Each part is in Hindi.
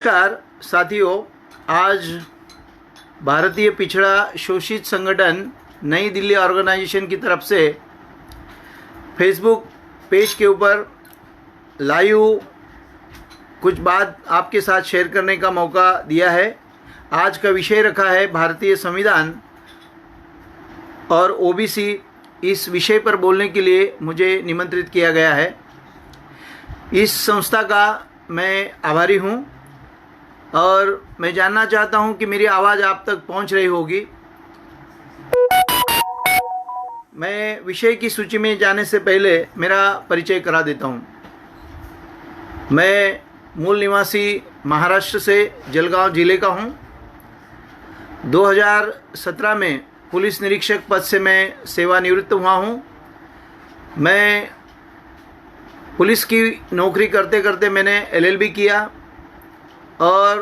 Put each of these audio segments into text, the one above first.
नमस्कार साथियों, आज भारतीय पिछड़ा शोषित संगठन नई दिल्ली ऑर्गेनाइजेशन की तरफ से फेसबुक पेज के ऊपर लाइव कुछ बात आपके साथ शेयर करने का मौका दिया है। आज का विषय रखा है भारतीय संविधान और ओबीसी। इस विषय पर बोलने के लिए मुझे निमंत्रित किया गया है। इस संस्था का मैं आभारी हूँ और मैं जानना चाहता हूं कि मेरी आवाज़ आप तक पहुंच रही होगी। मैं विषय की सूची में जाने से पहले मेरा परिचय करा देता हूं। मैं मूल निवासी महाराष्ट्र से जलगांव जिले का हूं। 2017 में पुलिस निरीक्षक पद से मैं सेवानिवृत्त हुआ हूं। मैं पुलिस की नौकरी करते करते मैंने एलएलबी किया और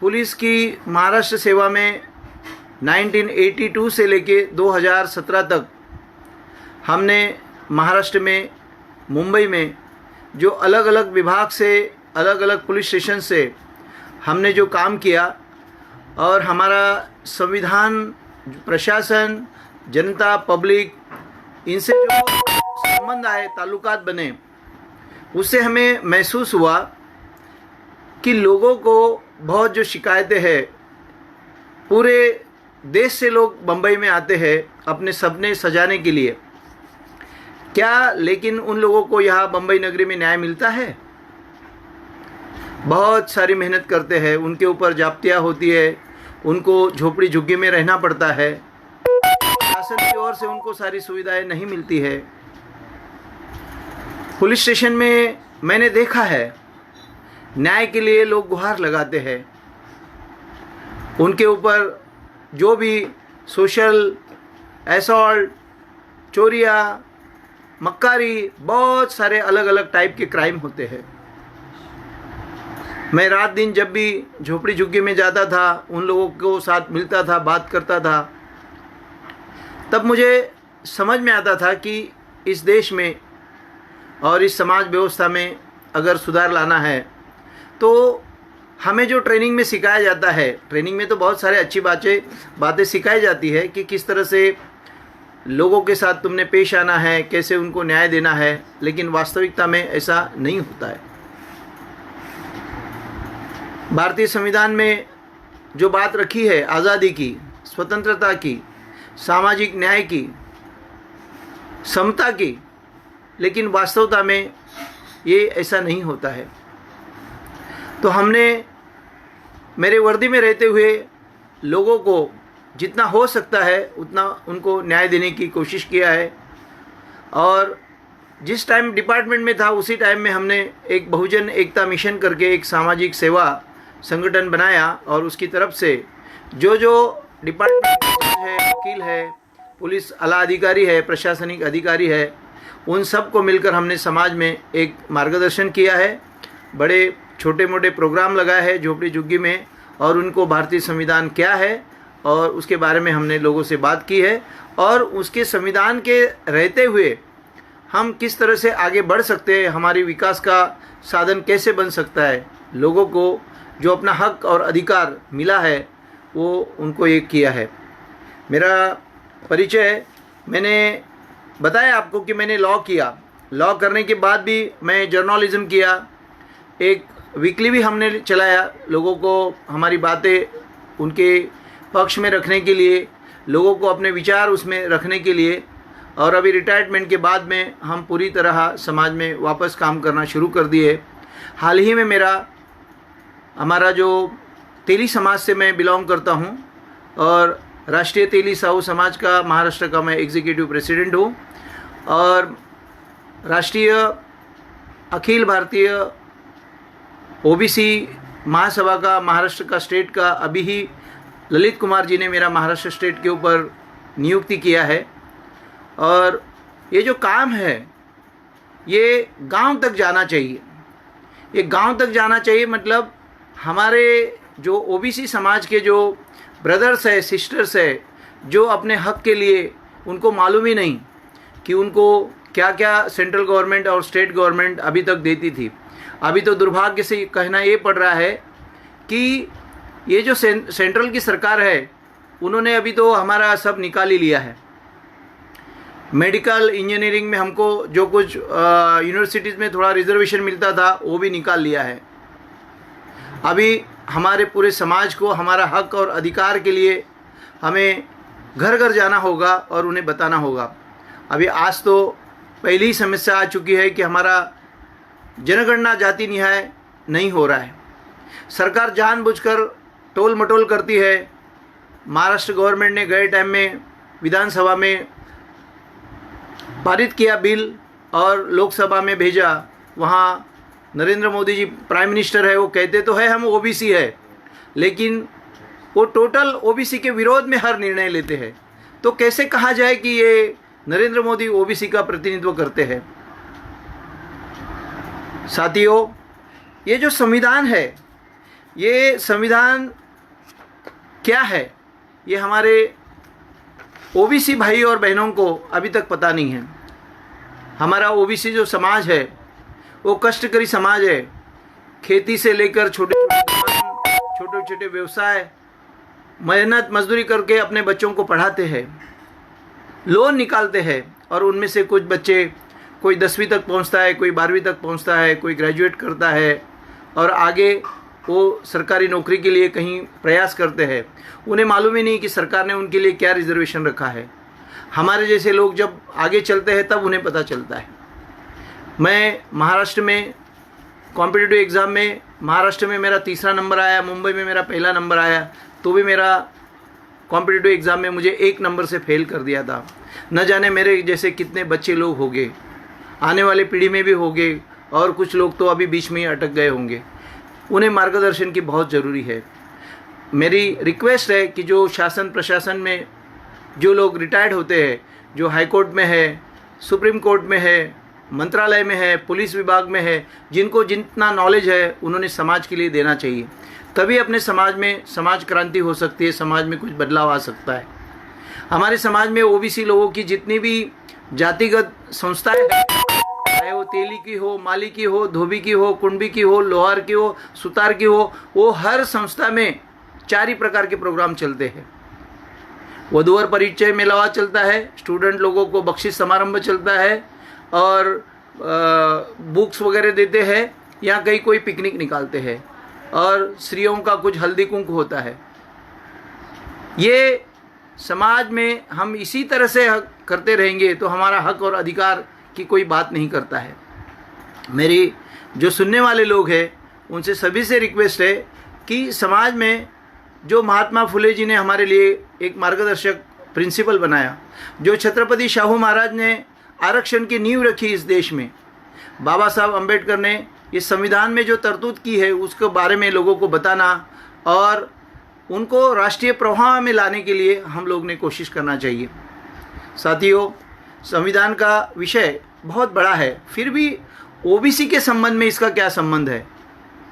पुलिस की महाराष्ट्र सेवा में 1982 से लेके 2017 तक हमने महाराष्ट्र में मुंबई में जो अलग अलग विभाग से अलग अलग पुलिस स्टेशन से हमने जो काम किया और हमारा संविधान, प्रशासन, जनता, पब्लिक, इनसे जो संबंध आए, ताल्लुकात बने, उससे हमें महसूस हुआ कि लोगों को बहुत जो शिकायतें हैं, पूरे देश से लोग बम्बई में आते हैं अपने सपने सजाने के लिए, क्या लेकिन उन लोगों को यहाँ बम्बई नगरी में न्याय मिलता है? बहुत सारी मेहनत करते हैं, उनके ऊपर जाब्तियाँ होती है, उनको झोपड़ी झुग्गी में रहना पड़ता है, शासन की ओर से उनको सारी सुविधाएं नहीं मिलती है। पुलिस स्टेशन में मैंने देखा है, न्याय के लिए लोग गुहार लगाते हैं। उनके ऊपर जो भी सोशल असॉल्ट, चोरियाँ, मक्कारी, बहुत सारे अलग अलग टाइप के क्राइम होते हैं। मैं रात दिन जब भी झोपड़ी झुग्गी में जाता था, उन लोगों को साथ मिलता था, बात करता था, तब मुझे समझ में आता था कि इस देश में और इस समाज व्यवस्था में अगर सुधार लाना है तो हमें जो ट्रेनिंग में सिखाया जाता है, ट्रेनिंग में तो बहुत सारे अच्छी बातें सिखाई जाती है कि किस तरह से लोगों के साथ तुमने पेश आना है, कैसे उनको न्याय देना है, लेकिन वास्तविकता में ऐसा नहीं होता है। भारतीय संविधान में जो बात रखी है आज़ादी की, स्वतंत्रता की, सामाजिक न्याय की, समता की, लेकिन वास्तवता में ये ऐसा नहीं होता है। तो हमने मेरे वर्दी में रहते हुए लोगों को जितना हो सकता है उतना उनको न्याय देने की कोशिश किया है। और जिस टाइम डिपार्टमेंट में था उसी टाइम में हमने एक बहुजन एकता मिशन करके एक सामाजिक सेवा संगठन बनाया और उसकी तरफ से जो डिपार्टमेंट है, वकील है, पुलिस आला अधिकारी है, प्रशासनिक अधिकारी है, उन सब को मिलकर हमने समाज में एक मार्गदर्शन किया है। बड़े छोटे मोटे प्रोग्राम लगाए हैं झोपड़ी झुग्गी में और उनको भारतीय संविधान क्या है और उसके बारे में हमने लोगों से बात की है और उसके संविधान के रहते हुए हम किस तरह से आगे बढ़ सकते हैं, हमारी विकास का साधन कैसे बन सकता है, लोगों को जो अपना हक और अधिकार मिला है वो उनको ये किया है। मेरा परिचय, मैंने बताया आपको कि मैंने लॉ किया, लॉ करने के बाद भी मैं जर्नलिज्म किया, एक वीकली भी हमने चलाया, लोगों को हमारी बातें उनके पक्ष में रखने के लिए, लोगों को अपने विचार उसमें रखने के लिए। और अभी रिटायरमेंट के बाद में हम पूरी तरह समाज में वापस काम करना शुरू कर दिए। हाल ही में हमारा जो तेली समाज से मैं बिलोंग करता हूँ और राष्ट्रीय तेली साहू समाज का महाराष्ट्र का मैं एग्जीक्यूटिव प्रेसिडेंट हूँ और राष्ट्रीय अखिल भारतीय ओबीसी महासभा का महाराष्ट्र का स्टेट का अभी ही ललित कुमार जी ने मेरा महाराष्ट्र स्टेट के ऊपर नियुक्ति किया है। और ये जो काम है ये गांव तक जाना चाहिए, ये गांव तक जाना चाहिए। मतलब हमारे जो ओबीसी समाज के जो ब्रदर्स है, सिस्टर्स है, जो अपने हक के लिए उनको मालूम ही नहीं कि उनको क्या क्या सेंट्रल गवर्नमेंट और स्टेट गवर्नमेंट अभी तक देती थी। अभी तो दुर्भाग्य से कहना ये पड़ रहा है कि ये जो सेंट्रल की सरकार है उन्होंने अभी तो हमारा सब निकाल ही लिया है। मेडिकल इंजीनियरिंग में हमको जो कुछ यूनिवर्सिटीज़ में थोड़ा रिजर्वेशन मिलता था वो भी निकाल लिया है। अभी हमारे पूरे समाज को हमारा हक और अधिकार के लिए हमें घर घर जाना होगा और उन्हें बताना होगा। अभी आज तो पहली ही समस्या आ चुकी है कि हमारा जनगणना जाति न्याय नहीं हो रहा है। सरकार जानबूझकर टोल मटोल करती है। महाराष्ट्र गवर्नमेंट ने गए टाइम में विधानसभा में पारित किया बिल और लोकसभा में भेजा। वहाँ नरेंद्र मोदी जी प्राइम मिनिस्टर है, वो कहते तो है हम ओबीसी है, लेकिन वो टोटल ओबीसी के विरोध में हर निर्णय लेते हैं। तो कैसे कहा जाए कि ये नरेंद्र मोदी ओबीसी का प्रतिनिधित्व करते हैं। साथियों, ये जो संविधान है, ये संविधान क्या है, ये हमारे ओबीसी भाई और बहनों को अभी तक पता नहीं है। हमारा ओबीसी जो समाज है वो कष्टकरी समाज है। खेती से लेकर छोटे छोटे व्यवसाय, मेहनत मजदूरी करके अपने बच्चों को पढ़ाते हैं, लोन निकालते हैं और उनमें से कुछ बच्चे, कोई 10वीं तक पहुंचता है, कोई 12वीं तक पहुंचता है, कोई ग्रेजुएट करता है और आगे वो सरकारी नौकरी के लिए कहीं प्रयास करते हैं। उन्हें मालूम ही नहीं कि सरकार ने उनके लिए क्या रिजर्वेशन रखा है। हमारे जैसे लोग जब आगे चलते हैं तब उन्हें पता चलता है। मैं महाराष्ट्र में कॉम्पिटिटिव एग्ज़ाम में, महाराष्ट्र में मेरा 3रा नंबर आया, मुंबई में मेरा पहला नंबर आया, तो भी मेरा कॉम्पिटिटिव एग्ज़ाम में मुझे 1 नंबर से फेल कर दिया था। न जाने मेरे जैसे कितने बच्चे लोग होंगे, आने वाले पीढ़ी में भी होंगे और कुछ लोग तो अभी बीच में ही अटक गए होंगे। उन्हें मार्गदर्शन की बहुत ज़रूरी है। मेरी रिक्वेस्ट है कि जो शासन प्रशासन में जो लोग रिटायर्ड होते हैं, जो हाई कोर्ट में है, सुप्रीम कोर्ट में है, मंत्रालय में है, पुलिस विभाग में है, जिनको जितना नॉलेज है उन्होंने समाज के लिए देना चाहिए। तभी अपने समाज में समाज क्रांति हो सकती है, समाज में कुछ बदलाव आ सकता है। हमारे समाज में ओबीसी लोगों की जितनी भी जातिगत संस्थाएं हैं, चाहे वो तेली की हो, माली की हो, धोबी की हो, कुंडी की हो, लोहार की हो, सुतार की हो, वो हर संस्था में 4 ही प्रकार के प्रोग्राम चलते हैं। वधूवर परिचय मेलावा चलता है, स्टूडेंट लोगों को बख्शिश समारंभ चलता है और बुक्स वगैरह देते हैं, या कहीं कोई पिकनिक निकालते हैं और स्त्रियों का कुछ हल्दी कुंकू होता है। ये समाज में हम इसी तरह से करते रहेंगे तो हमारा हक और अधिकार की कोई बात नहीं करता है। मेरी जो सुनने वाले लोग हैं उनसे सभी से रिक्वेस्ट है कि समाज में जो महात्मा फुले जी ने हमारे लिए एक मार्गदर्शक प्रिंसिपल बनाया, जो छत्रपति शाहू महाराज ने आरक्षण की नींव रखी इस देश में, बाबा साहब अम्बेडकर ने इस संविधान में जो तरतूद की है उसके बारे में लोगों को बताना और उनको राष्ट्रीय प्रवाह में लाने के लिए हम लोग ने कोशिश करना चाहिए। साथियों, संविधान का विषय बहुत बड़ा है, फिर भी ओबीसी के संबंध में इसका क्या संबंध है,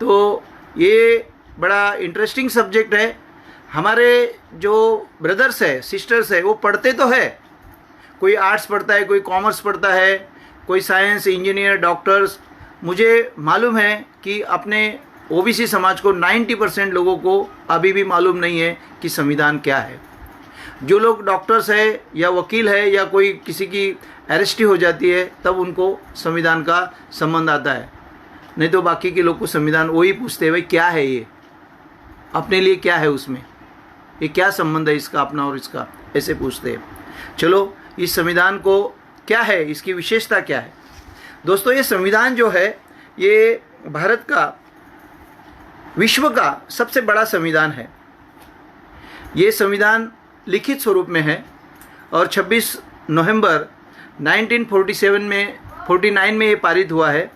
तो ये बड़ा इंटरेस्टिंग सब्जेक्ट है। हमारे जो ब्रदर्स है, सिस्टर्स है, वो पढ़ते तो है, कोई आर्ट्स पढ़ता है, कोई कॉमर्स पढ़ता है, कोई साइंस, इंजीनियर, डॉक्टर्स। मुझे मालूम है कि अपने ओबीसी समाज को 90% लोगों को अभी भी मालूम नहीं है कि संविधान क्या है। जो लोग डॉक्टर्स है या वकील है या कोई किसी की अरेस्टी हो जाती है तब उनको संविधान का संबंध आता है, नहीं तो बाकी के लोग को संविधान वही पूछते हैं, भाई क्या है ये, अपने लिए क्या है उसमें, ये क्या संबंध है इसका अपना और इसका, ऐसे पूछते हैं। चलो, इस संविधान को क्या है, इसकी विशेषता क्या है। दोस्तों, ये संविधान जो है ये भारत का, विश्व का सबसे बड़ा संविधान है। ये संविधान लिखित स्वरूप में है और 26 नवंबर 1949 में ये पारित हुआ है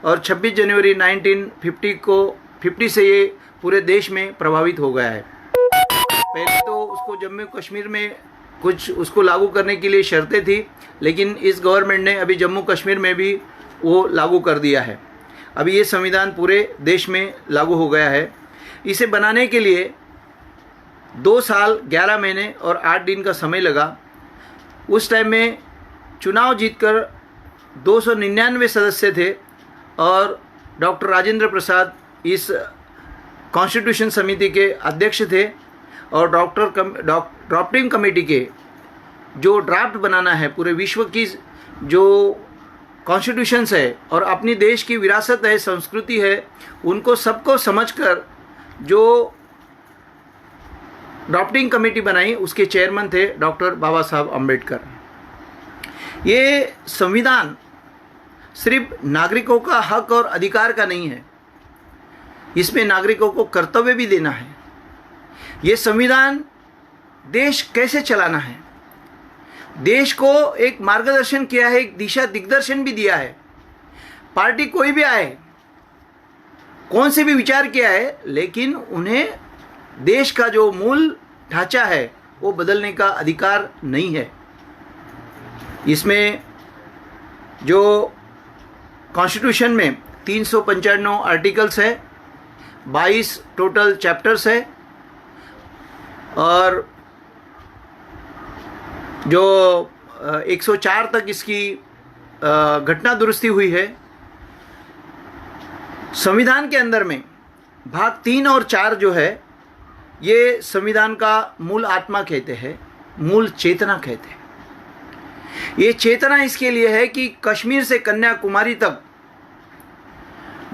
और 26 जनवरी 1950 से ये पूरे देश में प्रभावित हो गया है। पहले तो उसको जम्मू कश्मीर में कुछ उसको लागू करने के लिए शर्तें थी, लेकिन इस गवर्नमेंट ने अभी जम्मू कश्मीर में भी वो लागू कर दिया है। अभी ये संविधान पूरे देश में लागू हो गया है। इसे बनाने के लिए 2 साल 11 महीने और 8 दिन का समय लगा। उस टाइम में चुनाव जीतकर 299 सदस्य थे और डॉक्टर राजेंद्र प्रसाद इस कॉन्स्टिट्यूशन समिति के अध्यक्ष थे और ड्राफ्टिंग कमेटी के जो ड्राफ्ट बनाना है पूरे विश्व की जो कॉन्स्टिट्यूशंस है और अपनी देश की विरासत है, संस्कृति है, उनको सबको समझकर जो ड्राफ्टिंग कमेटी बनाई उसके चेयरमैन थे डॉक्टर बाबा साहब अम्बेडकर। ये संविधान सिर्फ नागरिकों का हक और अधिकार का नहीं है, इसमें नागरिकों को कर्तव्य भी देना है। ये संविधान देश कैसे चलाना है, देश को एक मार्गदर्शन किया है, एक दिशा दिग्दर्शन भी दिया है। पार्टी कोई भी आए, कौन से भी विचार किया है, लेकिन उन्हें देश का जो मूल ढांचा है वो बदलने का अधिकार नहीं है। इसमें जो कॉन्स्टिट्यूशन में 395 आर्टिकल्स है, 22 टोटल चैप्टर्स है और जो 104 तक इसकी घटना दुरुस्ती हुई है। संविधान के अंदर में भाग 3 और 4 जो है ये संविधान का मूल आत्मा कहते हैं, मूल चेतना कहते हैं। ये चेतना इसके लिए है कि कश्मीर से कन्याकुमारी तक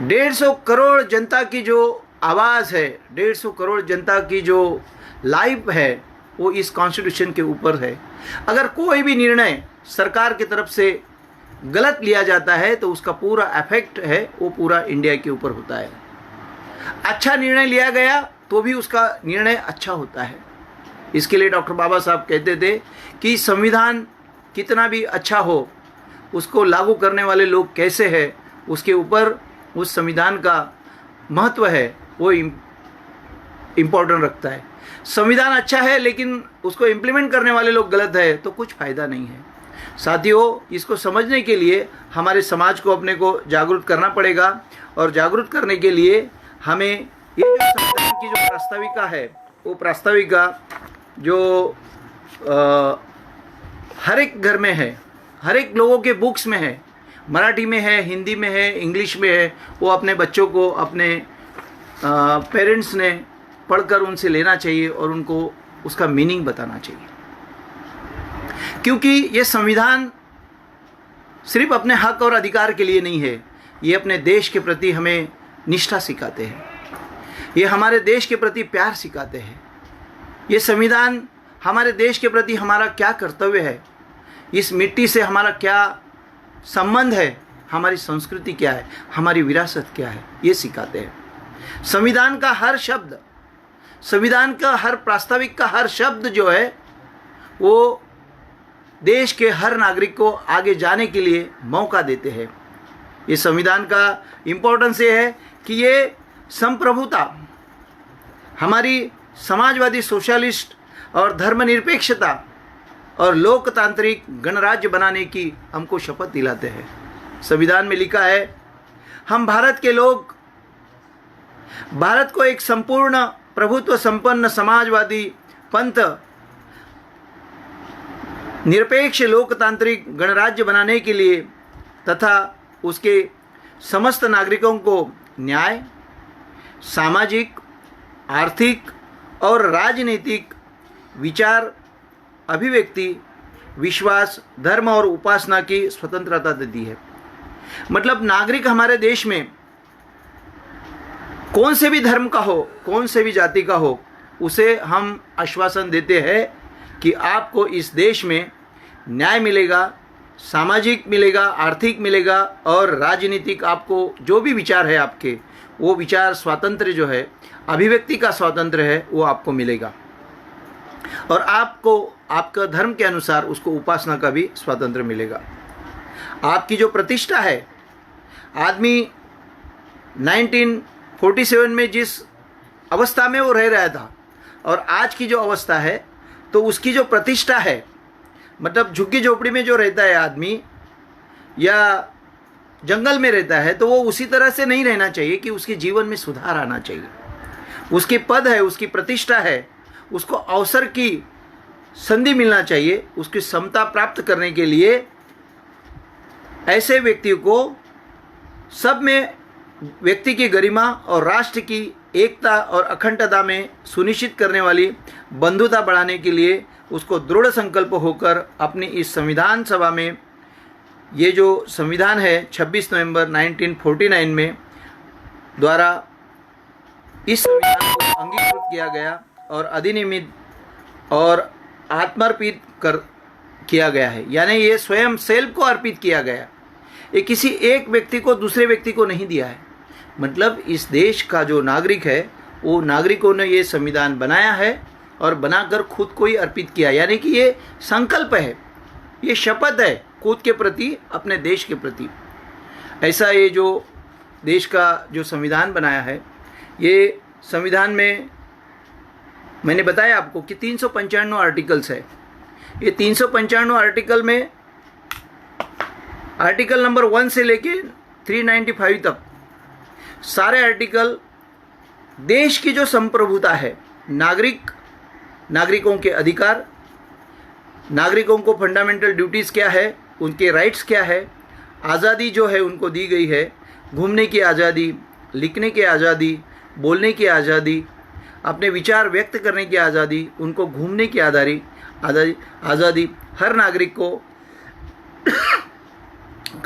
150 करोड़ जनता की जो आवाज़ है, 150 करोड़ जनता की जो लाइफ है वो इस कॉन्स्टिट्यूशन के ऊपर है। अगर कोई भी निर्णय सरकार की तरफ से गलत लिया जाता है तो उसका पूरा इफेक्ट है वो पूरा इंडिया के ऊपर होता है। अच्छा निर्णय लिया गया तो भी उसका निर्णय अच्छा होता है। इसके लिए डॉक्टर बाबा साहब कहते थे कि संविधान कितना भी अच्छा हो, उसको लागू करने वाले लोग कैसे हैं उसके ऊपर उस संविधान का महत्व है, वो इम्पोर्टेंट रखता है। संविधान अच्छा है लेकिन उसको इम्प्लीमेंट करने वाले लोग गलत है तो कुछ फ़ायदा नहीं है। साथियों, इसको समझने के लिए हमारे समाज को अपने को जागरूक करना पड़ेगा और जागरूक करने के लिए हमें ये जो संविधान की जो प्रास्ताविका है वो प्रास्ताविका जो हर एक घर में है, हर एक लोगों के बुक्स में है, मराठी में है, हिंदी में है, इंग्लिश में है, वो अपने बच्चों को अपने पेरेंट्स ने पढ़कर उनसे लेना चाहिए और उनको उसका मीनिंग बताना चाहिए। क्योंकि ये संविधान सिर्फ अपने हक और अधिकार के लिए नहीं है, ये अपने देश के प्रति हमें निष्ठा सिखाते हैं, ये हमारे देश के प्रति प्यार सिखाते हैं। ये संविधान हमारे देश के प्रति हमारा क्या कर्तव्य है, इस मिट्टी से हमारा क्या संबंध है, हमारी संस्कृति क्या है, हमारी विरासत क्या है, ये सिखाते हैं। संविधान का हर शब्द, संविधान का हर प्रास्ताविक का हर शब्द जो है वो देश के हर नागरिक को आगे जाने के लिए मौका देते हैं। ये संविधान का इम्पोर्टेंस ये है कि ये संप्रभुता, हमारी समाजवादी, सोशलिस्ट और धर्मनिरपेक्षता और लोकतांत्रिक गणराज्य बनाने की हमको शपथ दिलाते हैं। संविधान में लिखा है, हम भारत के लोग भारत को एक संपूर्ण प्रभुत्व संपन्न समाजवादी पंथ, निरपेक्ष लोकतांत्रिक गणराज्य बनाने के लिए तथा उसके समस्त नागरिकों को न्याय, सामाजिक, आर्थिक और राजनीतिक विचार, अभिव्यक्ति, विश्वास, धर्म और उपासना की स्वतंत्रता दी है। मतलब नागरिक हमारे देश में कौन से भी धर्म का हो, कौन से भी जाति का हो, उसे हम आश्वासन देते हैं कि आपको इस देश में न्याय मिलेगा, सामाजिक मिलेगा, आर्थिक मिलेगा और राजनीतिक, आपको जो भी विचार है आपके, वो विचार स्वातंत्र्य जो है, अभिव्यक्ति का स्वातंत्र्य है, वो आपको मिलेगा और आपको आपका धर्म के अनुसार उसको उपासना का भी स्वातंत्र्य मिलेगा। आपकी जो प्रतिष्ठा है, आदमी 1947 में जिस अवस्था में वो रह रहा था और आज की जो अवस्था है, तो उसकी जो प्रतिष्ठा है, मतलब झुग्गी झोपड़ी में जो रहता है आदमी या जंगल में रहता है, तो वो उसी तरह से नहीं रहना चाहिए कि उसके जीवन में सुधार आना चाहिए। उसके पद है, उसकी प्रतिष्ठा है, उसको अवसर की संधि मिलना चाहिए। उसकी समता प्राप्त करने के लिए ऐसे व्यक्ति को सब में व्यक्ति की गरिमा और राष्ट्र की एकता और अखंडता में सुनिश्चित करने वाली बंधुता बढ़ाने के लिए उसको दृढ़ संकल्प होकर अपनी इस संविधान सभा में ये जो संविधान है 26 नवंबर 1949 में द्वारा इस संविधान को अंगीकृत किया गया और अधिनियमित और आत्मार्पित कर किया गया है। यानी ये स्वयं सेल्फ को अर्पित किया गया, ये किसी एक व्यक्ति को दूसरे व्यक्ति को नहीं दिया है। मतलब इस देश का जो नागरिक है वो नागरिकों ने ये संविधान बनाया है और बनाकर खुद को ही अर्पित किया। यानी कि ये संकल्प है, ये शपथ है खुद के प्रति, अपने देश के प्रति। ऐसा ये जो देश का जो संविधान बनाया है, ये संविधान में मैंने बताया आपको कि 395 आर्टिकल्स है। ये 395 आर्टिकल में आर्टिकल नंबर 1 से लेके 395 तक सारे आर्टिकल देश की जो संप्रभुता है, नागरिकों के अधिकार, नागरिकों को फंडामेंटल ड्यूटीज़ क्या है, उनके राइट्स क्या है, आज़ादी जो है उनको दी गई है, घूमने की आज़ादी, लिखने की आज़ादी, बोलने की आज़ादी, अपने विचार व्यक्त करने की आज़ादी, उनको घूमने की आज़ादी हर नागरिक को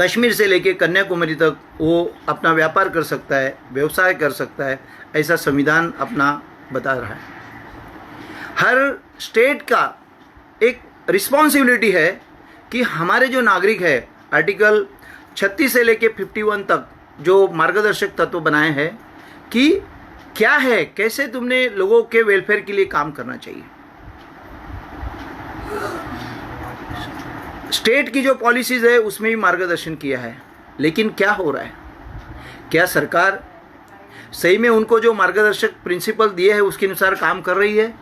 कश्मीर से लेकर कन्याकुमारी तक वो अपना व्यापार कर सकता है, व्यवसाय कर सकता है, ऐसा संविधान अपना बता रहा है। हर स्टेट का एक रिस्पॉन्सिबिलिटी है कि हमारे जो नागरिक है, आर्टिकल 36 से लेकर 51 तक जो मार्गदर्शक तत्व बनाए हैं कि क्या है, कैसे तुमने लोगों के वेलफेयर के लिए काम करना चाहिए। स्टेट की जो पॉलिसीज़ है उसमें भी मार्गदर्शन किया है, लेकिन क्या हो रहा है, क्या सरकार सही में उनको जो मार्गदर्शक प्रिंसिपल दिए हैं उसके अनुसार काम कर रही है?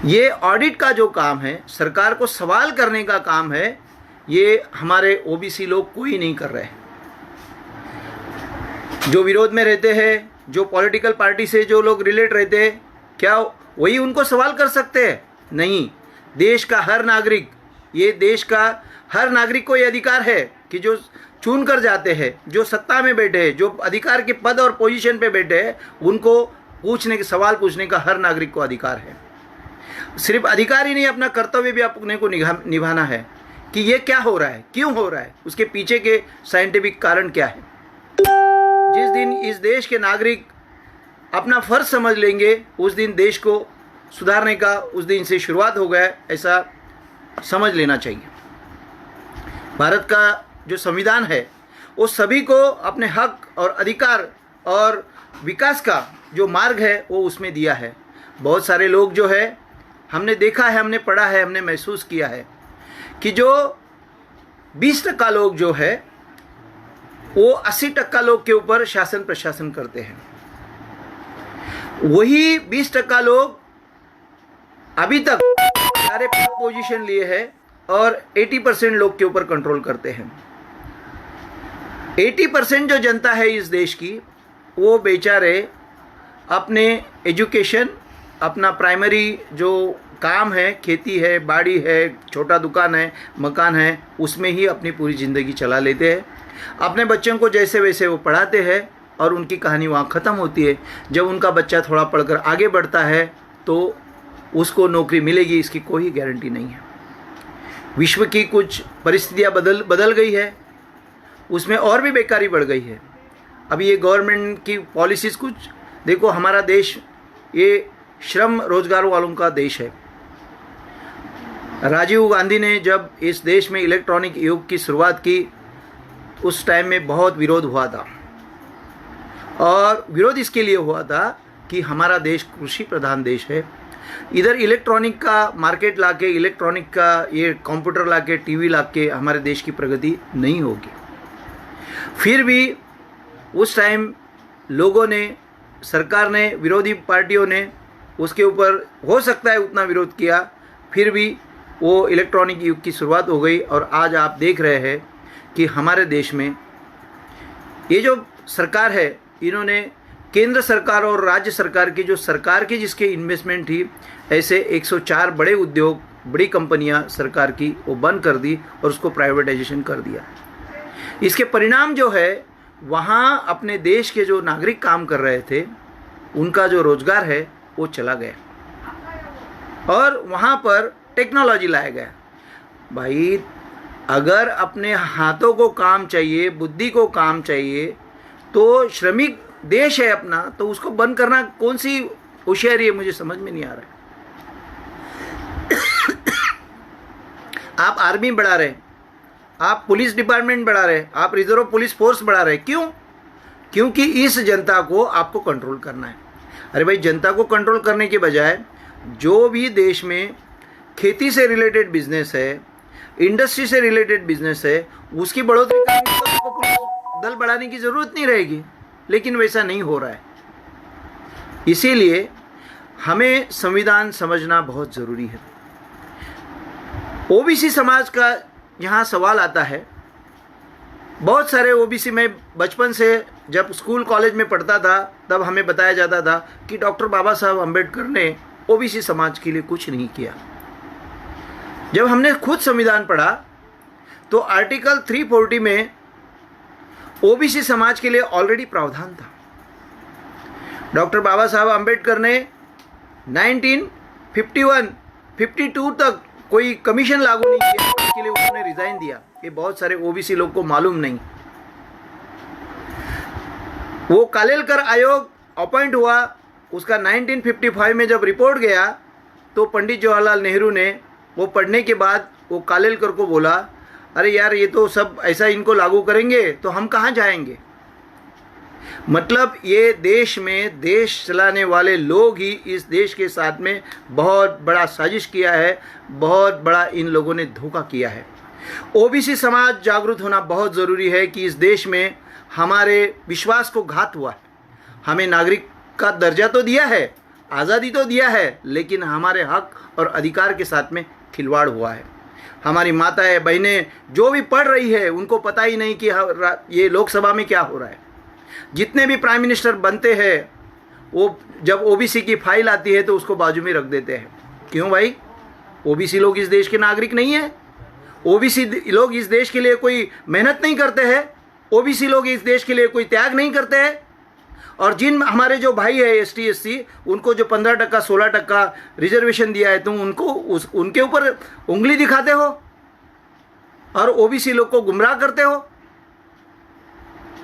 ये ऑडिट का जो काम है, सरकार को सवाल करने का काम है, ये हमारे ओबीसी लोग कोई नहीं कर रहे। जो विरोध में रहते हैं, जो पॉलिटिकल पार्टी से जो लोग रिलेट रहते हैं, क्या वही उनको सवाल कर सकते हैं? नहीं। देश का हर नागरिक, ये देश का हर नागरिक को ये अधिकार है कि जो चुन कर जाते हैं, जो सत्ता में बैठे हैं, जो अधिकार के पद और पोजीशन पे बैठे हैं, उनको सवाल पूछने का हर नागरिक को अधिकार है। सिर्फ अधिकार ही नहीं, अपना कर्तव्य भी अपने को निभाना है कि ये क्या हो रहा है, क्यों हो रहा है, उसके पीछे के साइंटिफिक कारण क्या है। जिस दिन इस देश के नागरिक अपना फर्ज समझ लेंगे, उस दिन देश को सुधारने का उस दिन से शुरुआत हो गया, ऐसा समझ लेना चाहिए। भारत का जो संविधान है वो सभी को अपने हक और अधिकार और विकास का जो मार्ग है वो उसमें दिया है। बहुत सारे लोग जो है, हमने देखा है, हमने पढ़ा है, हमने महसूस किया है कि जो 20% लोग जो है वो 80% लोग के ऊपर शासन प्रशासन करते हैं। वही 20% लोग अभी तक सारे पोजीशन लिए हैं और 80% लोग के ऊपर कंट्रोल करते हैं। 80% जो जनता है इस देश की, वो बेचारे अपने एजुकेशन, अपना प्राइमरी जो काम है, खेती है, बाड़ी है, छोटा दुकान है, मकान है, उसमें ही अपनी पूरी ज़िंदगी चला लेते हैं। अपने बच्चों को जैसे वैसे वो पढ़ाते हैं और उनकी कहानी वहाँ ख़त्म होती है। जब उनका बच्चा थोड़ा पढ़कर आगे बढ़ता है तो उसको नौकरी मिलेगी, इसकी कोई गारंटी नहीं है। विश्व की कुछ परिस्थितियाँ बदल गई है, उसमें और भी बेकारी बढ़ गई है। अभी ये गवर्नमेंट की पॉलिसीज़ कुछ देखो, हमारा देश ये श्रम रोजगार वालों का देश है। राजीव गांधी ने जब इस देश में इलेक्ट्रॉनिक युग की शुरुआत की, उस टाइम में बहुत विरोध हुआ था, और विरोध इसके लिए हुआ था कि हमारा देश कृषि प्रधान देश है। इधर इलेक्ट्रॉनिक का मार्केट लाके, इलेक्ट्रॉनिक का ये कंप्यूटर लाके, टीवी लाके हमारे देश की प्रगति नहीं होगी। फिर भी उस टाइम लोगों ने, सरकार ने, विरोधी पार्टियों ने उसके ऊपर हो सकता है उतना विरोध किया, फिर भी वो इलेक्ट्रॉनिक युग की शुरुआत हो गई। और आज आप देख रहे हैं कि हमारे देश में ये जो सरकार है, इन्होंने केंद्र सरकार और राज्य सरकार की, जो सरकार की जिसके इन्वेस्टमेंट थी, ऐसे 104 बड़े उद्योग, बड़ी कंपनियां सरकार की वो बंद कर दी और उसको प्राइवेटाइजेशन कर दिया। इसके परिणाम जो है वहाँ अपने देश के जो नागरिक काम कर रहे थे उनका जो रोजगार है वो चला गया और वहाँ पर टेक्नोलॉजी लाया गया। भाई अगर अपने हाथों को काम चाहिए, बुद्धि को काम चाहिए, तो श्रमिक देश है अपना, तो उसको बंद करना कौन सी होशियारी है, मुझे समझ में नहीं आ रहा है। आप आर्मी बढ़ा रहे, आप पुलिस डिपार्टमेंट बढ़ा रहे, आप रिजर्व पुलिस फोर्स बढ़ा रहे, क्यों? क्योंकि इस जनता को आपको कंट्रोल करना है। अरे भाई, जनता को कंट्रोल करने के बजाय जो भी देश में खेती से रिलेटेड बिजनेस है, इंडस्ट्री से रिलेटेड बिजनेस है, उसकी बढ़ोतरी करने के लिए आपको पुलिस दल बढ़ाने की ज़रूरत नहीं रहेगी, लेकिन वैसा नहीं हो रहा है। इसीलिए हमें संविधान समझना बहुत ज़रूरी है। ओबीसी समाज का यहाँ सवाल आता है। बहुत सारे ओबीसी में बचपन से जब स्कूल कॉलेज में पढ़ता था तब हमें बताया जाता था कि डॉक्टर बाबा साहब अम्बेडकर ने ओबीसी समाज के लिए कुछ नहीं किया। जब हमने खुद संविधान पढ़ा तो आर्टिकल 340 में ओबीसी समाज के लिए ऑलरेडी प्रावधान था। डॉक्टर बाबा साहब अम्बेडकर ने 1951-52 तक कोई कमीशन लागू नहीं किया, इसके लिए उन्होंने रिजाइन दिया। ये बहुत सारे ओबीसी लोग को मालूम नहीं। वो कालेलकर आयोग अपॉइंट हुआ, उसका 1955 में जब रिपोर्ट गया तो पंडित जवाहरलाल नेहरू ने वो पढ़ने के बाद वो कालेलकर को बोला, अरे यार ये तो सब ऐसा इनको लागू करेंगे तो हम कहाँ जाएंगे। मतलब ये देश में देश चलाने वाले लोग ही इस देश के साथ में बहुत बड़ा साजिश किया है, बहुत बड़ा इन लोगों ने धोखा किया है। ओबीसी समाज जागरूक होना बहुत ज़रूरी है कि इस देश में हमारे विश्वास को घात हुआ है। हमें नागरिक का दर्जा तो दिया है, आज़ादी तो दिया है, लेकिन हमारे हक और अधिकार के साथ में खिलवाड़ हुआ है। हमारी माताएं बहनें जो भी पढ़ रही है उनको पता ही नहीं कि ये लोकसभा में क्या हो रहा है। जितने भी प्राइम मिनिस्टर बनते हैं वो जब ओबीसी की फाइल आती है तो उसको बाजू में रख देते हैं। क्यों भाई? ओबीसी लोग इस देश के नागरिक नहीं है? ओबीसी लोग इस देश के लिए कोई मेहनत नहीं करते हैं? ओबीसी लोग इस देश के लिए कोई त्याग नहीं करते हैं? और जिन हमारे जो भाई है एसटी एससी, उनको जो 15% 16% रिजर्वेशन दिया है, तुम उनको उनके ऊपर उंगली दिखाते हो और ओबीसी लोग को गुमराह करते हो।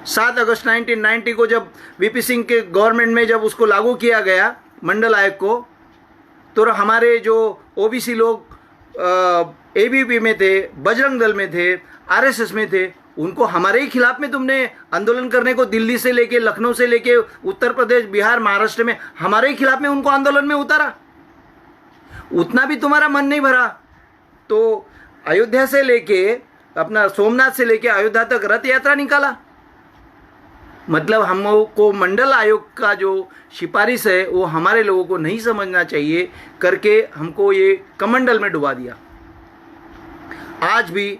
7 अगस्त 1990 को जब वीपी सिंह के गवर्नमेंट में जब उसको लागू किया गया मंडल आयोग को, तो हमारे जो ओबीसी लोग एबीपी में थे, बजरंग दल में थे, आरएसएस में थे, उनको हमारे ही खिलाफ में तुमने आंदोलन करने को दिल्ली से लेके, लखनऊ से लेके, उत्तर प्रदेश, बिहार, महाराष्ट्र में हमारे ही खिलाफ में उनको आंदोलन में उतारा। उतना भी तुम्हारा मन नहीं भरा तो अयोध्या से लेके अपना सोमनाथ से लेके अयोध्या तक रथ यात्रा निकाला। मतलब हमको मंडल आयोग का जो सिफारिश है वो हमारे लोगों को नहीं समझना चाहिए करके हमको ये कमंडल में डुबा दिया। आज भी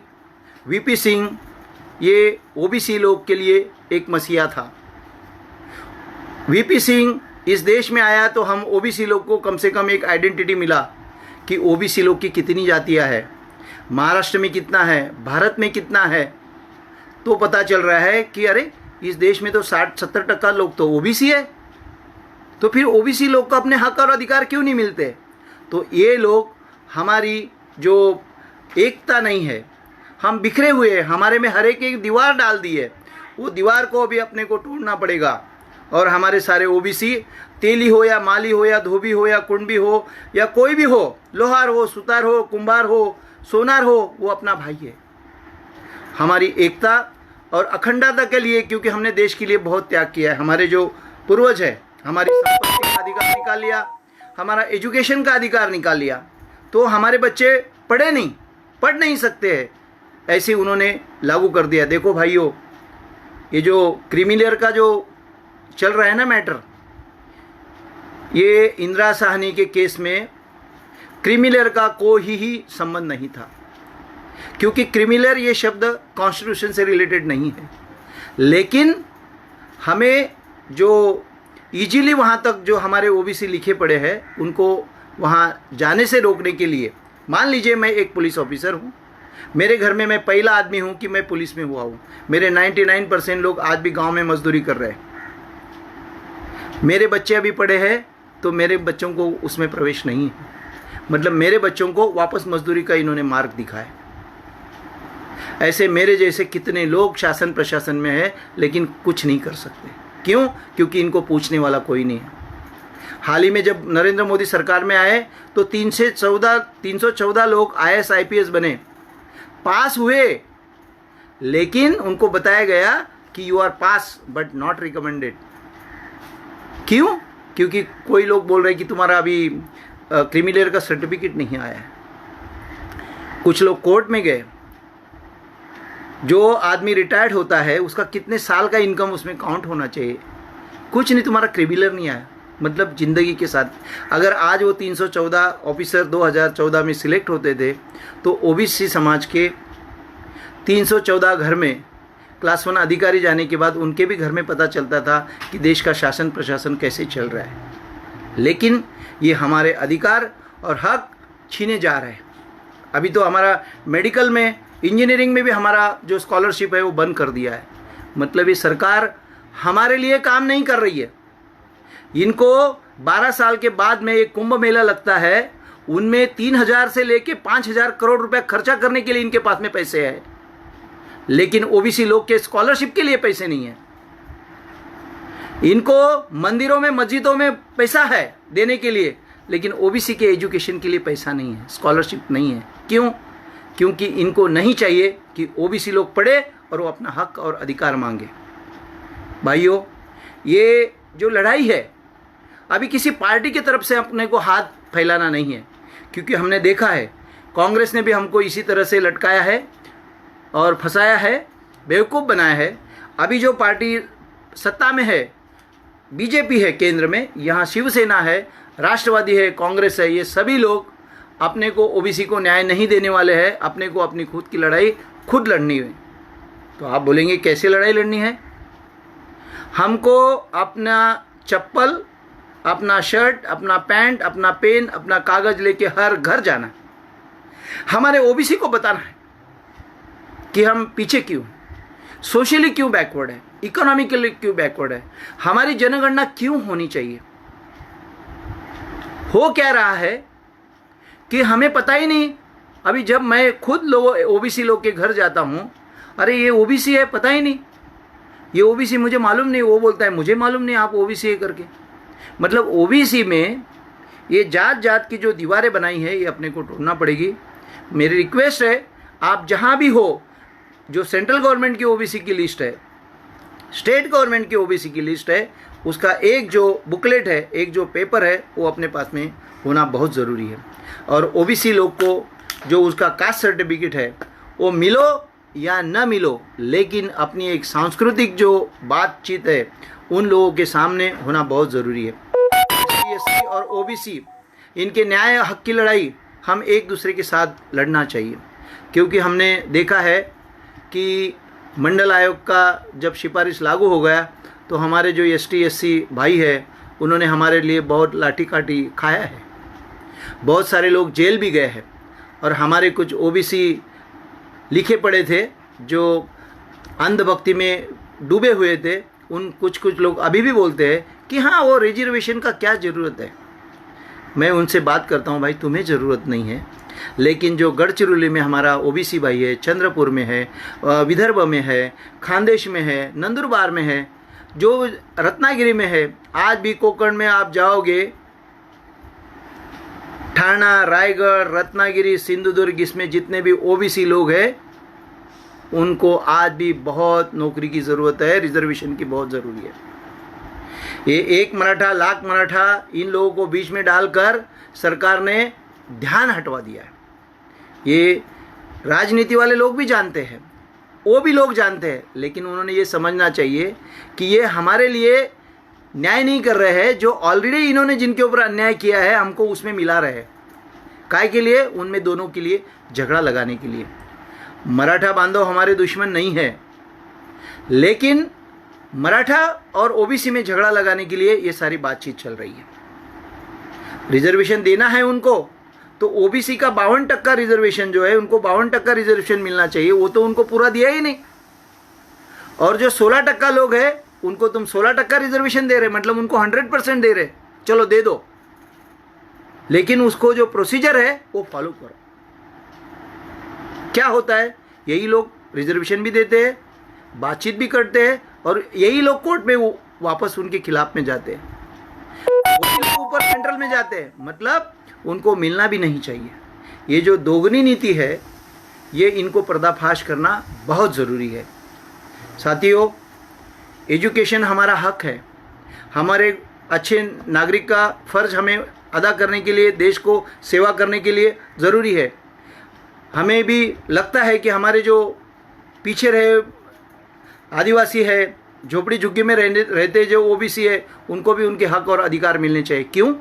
वीपी सिंह ये ओबीसी लोग के लिए एक मसीहा था। वीपी सिंह इस देश में आया तो हम ओबीसी लोग को कम से कम एक आइडेंटिटी मिला कि ओबीसी लोग की कितनी जातियां हैं, महाराष्ट्र में कितना है, भारत में कितना है। तो पता चल रहा है कि अरे इस देश में तो 60-70% लोग तो ओबीसी है, तो फिर ओबीसी लोग को अपने हक और अधिकार क्यों नहीं मिलते? तो ये लोग हमारी जो एकता नहीं है, हम बिखरे हुए हैं, हमारे में हर एक दीवार डाल दी है, वो दीवार को अभी अपने को तोड़ना पड़ेगा। और हमारे सारे ओबीसी, तेली हो या माली हो या धोबी हो या कुंडबी हो या कोई भी हो, लोहार हो, सुतार हो, कुंभार हो, सोनार हो, वो अपना भाई है। हमारी एकता और अखंडता के लिए, क्योंकि हमने देश के लिए बहुत त्याग किया है। हमारे जो पूर्वज है, हमारी संपत्ति का अधिकार निकाल लिया, हमारा एजुकेशन का अधिकार निकाल लिया, तो हमारे बच्चे पढ़ नहीं सकते हैं, ऐसे उन्होंने लागू कर दिया। देखो भाइयों, ये जो क्रीमिलेयर का जो चल रहा है ना मैटर, ये इंदिरा साहनी के केस में क्रीमिलेयर का कोई ही संबंध नहीं था, क्योंकि क्रीमिलेयर ये शब्द कॉन्स्टिट्यूशन से रिलेटेड नहीं है। लेकिन हमें जो इजीली वहाँ तक जो हमारे ओबीसी लिखे पड़े हैं उनको वहाँ जाने से रोकने के लिए, मान लीजिए मैं एक पुलिस ऑफिसर हूँ मेरे घर में मैं पहला आदमी हूँ कि मैं पुलिस में हुआ हूँ। मेरे 99% लोग आज भी गांव में मजदूरी कर रहे हैं। मेरे बच्चे अभी पढ़े हैं तो मेरे बच्चों को उसमें प्रवेश नहीं है, मतलब मेरे बच्चों को वापस मजदूरी का इन्होंने मार्ग दिखाया। ऐसे मेरे जैसे कितने लोग शासन प्रशासन में है लेकिन कुछ नहीं कर सकते। क्यों? क्योंकि इनको पूछने वाला कोई नहीं है। हाल ही में जब नरेंद्र मोदी सरकार में आए तो 314 लोग IAS IPS बने, पास हुए, लेकिन उनको बताया गया कि you are pass but not recommended. क्यों? क्योंकि कोई लोग बोल रहे हैं कि तुम्हारा अभी क्रिमिनल का सर्टिफिकेट नहीं आया है। कुछ लोग कोर्ट में गए। जो आदमी रिटायर्ड होता है उसका कितने साल का इनकम उसमें काउंट होना चाहिए। कुछ नहीं, तुम्हारा क्रिमिनल नहीं आया, मतलब ज़िंदगी के साथ। अगर आज वो 314 ऑफिसर 2014 में सिलेक्ट होते थे तो OBC समाज के 314 घर में क्लास 1 अधिकारी जाने के बाद उनके भी घर में पता चलता था कि देश का शासन प्रशासन कैसे चल रहा है। लेकिन ये हमारे अधिकार और हक छीने जा रहे हैं। अभी तो हमारा मेडिकल में, इंजीनियरिंग में भी हमारा जो स्कॉलरशिप है वो बंद कर दिया है। मतलब ये सरकार हमारे लिए काम नहीं कर रही है। इनको 12 साल के बाद में एक कुंभ मेला लगता है, उनमें 3000 से लेके 5000 करोड़ रुपए खर्चा करने के लिए इनके पास में पैसे हैं, लेकिन OBC लोग के स्कॉलरशिप के लिए पैसे नहीं है। इनको मंदिरों में, मस्जिदों में पैसा है देने के लिए, लेकिन OBC के एजुकेशन के लिए पैसा नहीं है, स्कॉलरशिप नहीं है। क्यों? क्योंकि इनको नहीं चाहिए कि OBC लोग पढ़े और वो अपना हक और अधिकार मांगे। भाइयों, ये जो लड़ाई है अभी किसी पार्टी की तरफ से अपने को हाथ फैलाना नहीं है, क्योंकि हमने देखा है कांग्रेस ने भी हमको इसी तरह से लटकाया है और फंसाया है, बेवकूफ़ बनाया है। अभी जो पार्टी सत्ता में है, BJP है केंद्र में, यहाँ शिवसेना है, राष्ट्रवादी है, कांग्रेस है, ये सभी लोग अपने को OBC को न्याय नहीं देने वाले हैं। अपने को अपनी खुद की लड़ाई खुद लड़नी है। तो आप बोलेंगे कैसे लड़ाई लड़नी है? हमको अपना चप्पल, अपना शर्ट, अपना पैंट, अपना पेन, अपना कागज लेके हर घर जाना है। हमारे OBC को बताना है कि हम पीछे क्यों, सोशली क्यों बैकवर्ड है, इकोनॉमिकली क्यों बैकवर्ड है, हमारी जनगणना क्यों होनी चाहिए। हो क्या रहा है कि हमें पता ही नहीं। अभी जब मैं खुद OBC लोग के घर जाता हूँ, अरे ये OBC है, पता ही नहीं, ये OBC मुझे मालूम नहीं। वो बोलता है मुझे मालूम नहीं आप OBC है करके। मतलब OBC में ये जात जात की जो दीवारें बनाई है ये अपने को तोड़ना पड़ेगी। मेरी रिक्वेस्ट है, आप जहाँ भी हो, जो सेंट्रल गवर्नमेंट की OBC की लिस्ट है, स्टेट गवर्नमेंट की OBC की लिस्ट है, उसका एक जो बुकलेट है, एक जो पेपर है, वो अपने पास में होना बहुत ज़रूरी है। और OBC लोग को जो उसका कास्ट सर्टिफिकेट है वो मिलो या न मिलो, लेकिन अपनी एक सांस्कृतिक जो बातचीत है उन लोगों के सामने होना बहुत ज़रूरी है। SC और OBC इनके न्याय हक की लड़ाई हम एक दूसरे के साथ लड़ना चाहिए, क्योंकि हमने देखा है कि मंडल आयोग का जब सिफारिश लागू हो गया तो हमारे जो ST SC भाई है उन्होंने हमारे लिए बहुत लाठी काठी खाया है। बहुत सारे लोग जेल भी गए हैं। और हमारे कुछ OBC लिखे पड़े थे जो अंधभक्ति में डूबे हुए थे, उन कुछ लोग अभी भी बोलते हैं कि हाँ वो रिजर्वेशन का क्या ज़रूरत है। मैं उनसे बात करता हूँ, भाई तुम्हें ज़रूरत नहीं है, लेकिन जो गढ़चिरौली में हमारा OBC भाई है, चंद्रपुर में है, विदर्भ में है, खानदेश में है, नंदुरबार में है, जो रत्नागिरी में है, आज भी कोकण में आप जाओगे, ठाणा, रायगढ़, रत्नागिरी, सिंधुदुर्ग, इसमें जितने भी OBC लोग हैं उनको आज भी बहुत नौकरी की ज़रूरत है, रिजर्वेशन की बहुत ज़रूरी है। ये एक मराठा, लाख मराठा, इन लोगों को बीच में डालकर सरकार ने ध्यान हटवा दिया है। ये राजनीति वाले लोग भी जानते हैं, वो भी लोग जानते हैं, लेकिन उन्होंने ये समझना चाहिए कि ये हमारे लिए न्याय नहीं कर रहे हैं। जो ऑलरेडी इन्होंने जिनके ऊपर अन्याय किया है हमको उसमें मिला रहे हैं। काय के लिए? उनमें दोनों के लिए झगड़ा लगाने के लिए। मराठा बांधव हमारे दुश्मन नहीं है, लेकिन मराठा और OBC में झगड़ा लगाने के लिए ये सारी बातचीत चल रही है। रिजर्वेशन देना है उनको तो ओबीसी का 52% रिजर्वेशन जो है, उनको 52% रिजर्वेशन मिलना चाहिए, वो तो उनको पूरा दिया ही नहीं। और जो 16% लोग हैं उनको तुम 16% रिजर्वेशन दे रहे, मतलब उनको 100% दे रहे, चलो दे दो, लेकिन उसको जो प्रोसीजर है वो फॉलो करो। क्या होता है, यही लोग रिजर्वेशन भी देते हैं, बातचीत भी करते हैं, और यही लोग कोर्ट में वो वापस उनके खिलाफ में जाते हैं, वकील के ऊपर सेंट्रल में जाते हैं, मतलब उनको मिलना भी नहीं चाहिए। ये जो दोगुनी नीति है, ये इनको पर्दाफाश करना बहुत ज़रूरी है। साथियों, एजुकेशन हमारा हक है, हमारे अच्छे नागरिक का फ़र्ज हमें अदा करने के लिए, देश को सेवा करने के लिए ज़रूरी है। हमें भी लगता है कि हमारे जो पीछे रहे आदिवासी है, झोपड़ी झुग्गी में रहते जो ओबीसी है, उनको भी उनके हक और अधिकार मिलने चाहिए। क्यों?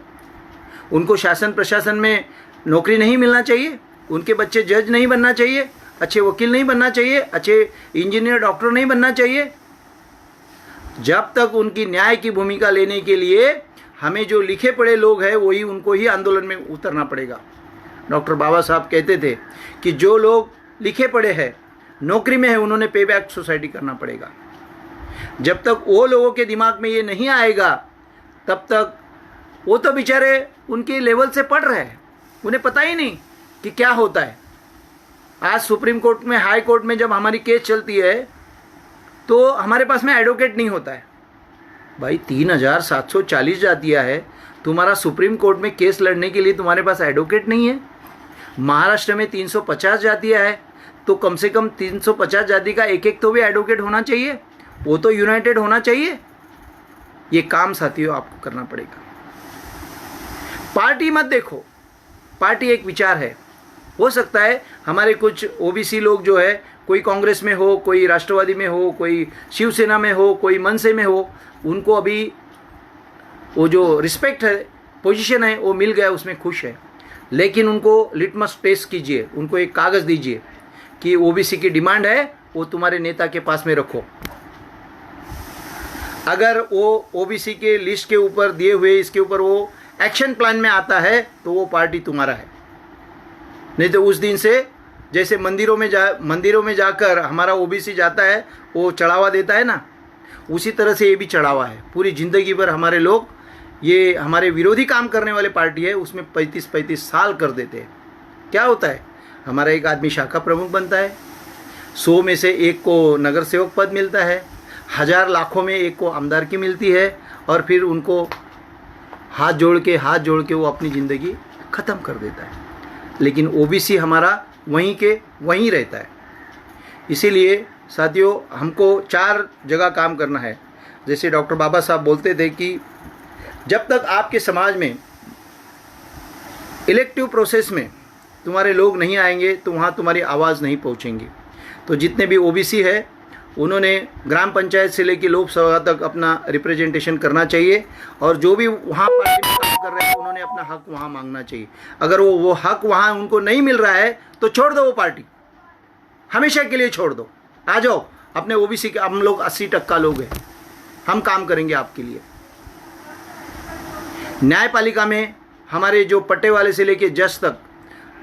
उनको शासन प्रशासन में नौकरी नहीं मिलना चाहिए? उनके बच्चे जज नहीं बनना चाहिए? अच्छे वकील नहीं बनना चाहिए? अच्छे इंजीनियर डॉक्टर नहीं बनना चाहिए? जब तक उनकी न्याय की भूमिका लेने के लिए हमें जो लिखे पढ़े लोग हैं वही उनको ही आंदोलन में उतरना पड़ेगा। डॉक्टर बाबा साहब कहते थे कि जो लोग लिखे पढ़े हैं, नौकरी में है, उन्होंने पे बैक सोसाइटी करना पड़ेगा। जब तक वो लोगों के दिमाग में ये नहीं आएगा, तब तक वो तो बेचारे उनके लेवल से पढ़ रहे हैं, उन्हें पता ही नहीं कि क्या होता है। आज सुप्रीम कोर्ट में, हाई कोर्ट में जब हमारी केस चलती है तो हमारे पास में एडवोकेट नहीं होता है। भाई 3740 जातियाँ है, तुम्हारा सुप्रीम कोर्ट में केस लड़ने के लिए तुम्हारे पास एडवोकेट नहीं है। महाराष्ट्र में 350 जातियाँ है, तो कम से कम 350 जाति का एक एक तो भी एडवोकेट होना चाहिए, वो तो यूनाइटेड होना चाहिए। ये काम साथियों आपको करना पड़ेगा। पार्टी मत देखो, पार्टी एक विचार है। हो सकता है हमारे कुछ ओबीसी लोग जो है, कोई कांग्रेस में हो, कोई राष्ट्रवादी में हो, कोई शिवसेना में हो, कोई मनसे में हो, उनको अभी वो जो रिस्पेक्ट है, पोजीशन है, वो मिल गया, उसमें खुश है। लेकिन उनको लिटमस टेस्ट कीजिए, उनको एक कागज़ दीजिए कि ओबीसी की डिमांड है, वो तुम्हारे नेता के पास में रखो। अगर वो ओबीसी के लिस्ट के ऊपर दिए हुए इसके ऊपर वो एक्शन प्लान में आता है तो वो पार्टी तुम्हारा है। नहीं तो उस दिन से जैसे मंदिरों में जाकर हमारा ओबीसी जाता है, वो चढ़ावा देता है ना, उसी तरह से ये भी चढ़ावा है। पूरी ज़िंदगी भर हमारे लोग, ये हमारे विरोधी काम करने वाले पार्टी है, उसमें 35-35 साल कर देते हैं। क्या होता है, हमारा एक आदमी शाखा प्रमुख बनता है, 100 में से एक को नगर सेवक पद मिलता है, 1000 लाखों में एक को आमदार की मिलती है, और फिर उनको हाथ जोड़ के वो अपनी ज़िंदगी ख़त्म कर देता है। लेकिन ओबीसी हमारा वहीं के वहीं रहता है। इसीलिए साथियों, हमको 4 जगह काम करना है। जैसे डॉक्टर बाबा साहब बोलते थे कि जब तक आपके समाज में इलेक्टिव प्रोसेस में तुम्हारे लोग नहीं आएंगे तो वहाँ तुम्हारी आवाज़ नहीं पहुँचेंगी। तो जितने भी ओबीसी है, उन्होंने ग्राम पंचायत से लेकर लोकसभा तक अपना रिप्रेजेंटेशन करना चाहिए, और जो भी वहाँ पार्टी में काम कर रहे हैं उन्होंने अपना हक वहाँ मांगना चाहिए। अगर वो हक वहाँ उनको नहीं मिल रहा है तो छोड़ दो वो पार्टी, हमेशा के लिए छोड़ दो। आ जाओ अपने ओबीसी के, हम लोग 80% लोग हैं, हम काम करेंगे आपके लिए। न्यायपालिका में हमारे जो पट्टे वाले से लेके जज तक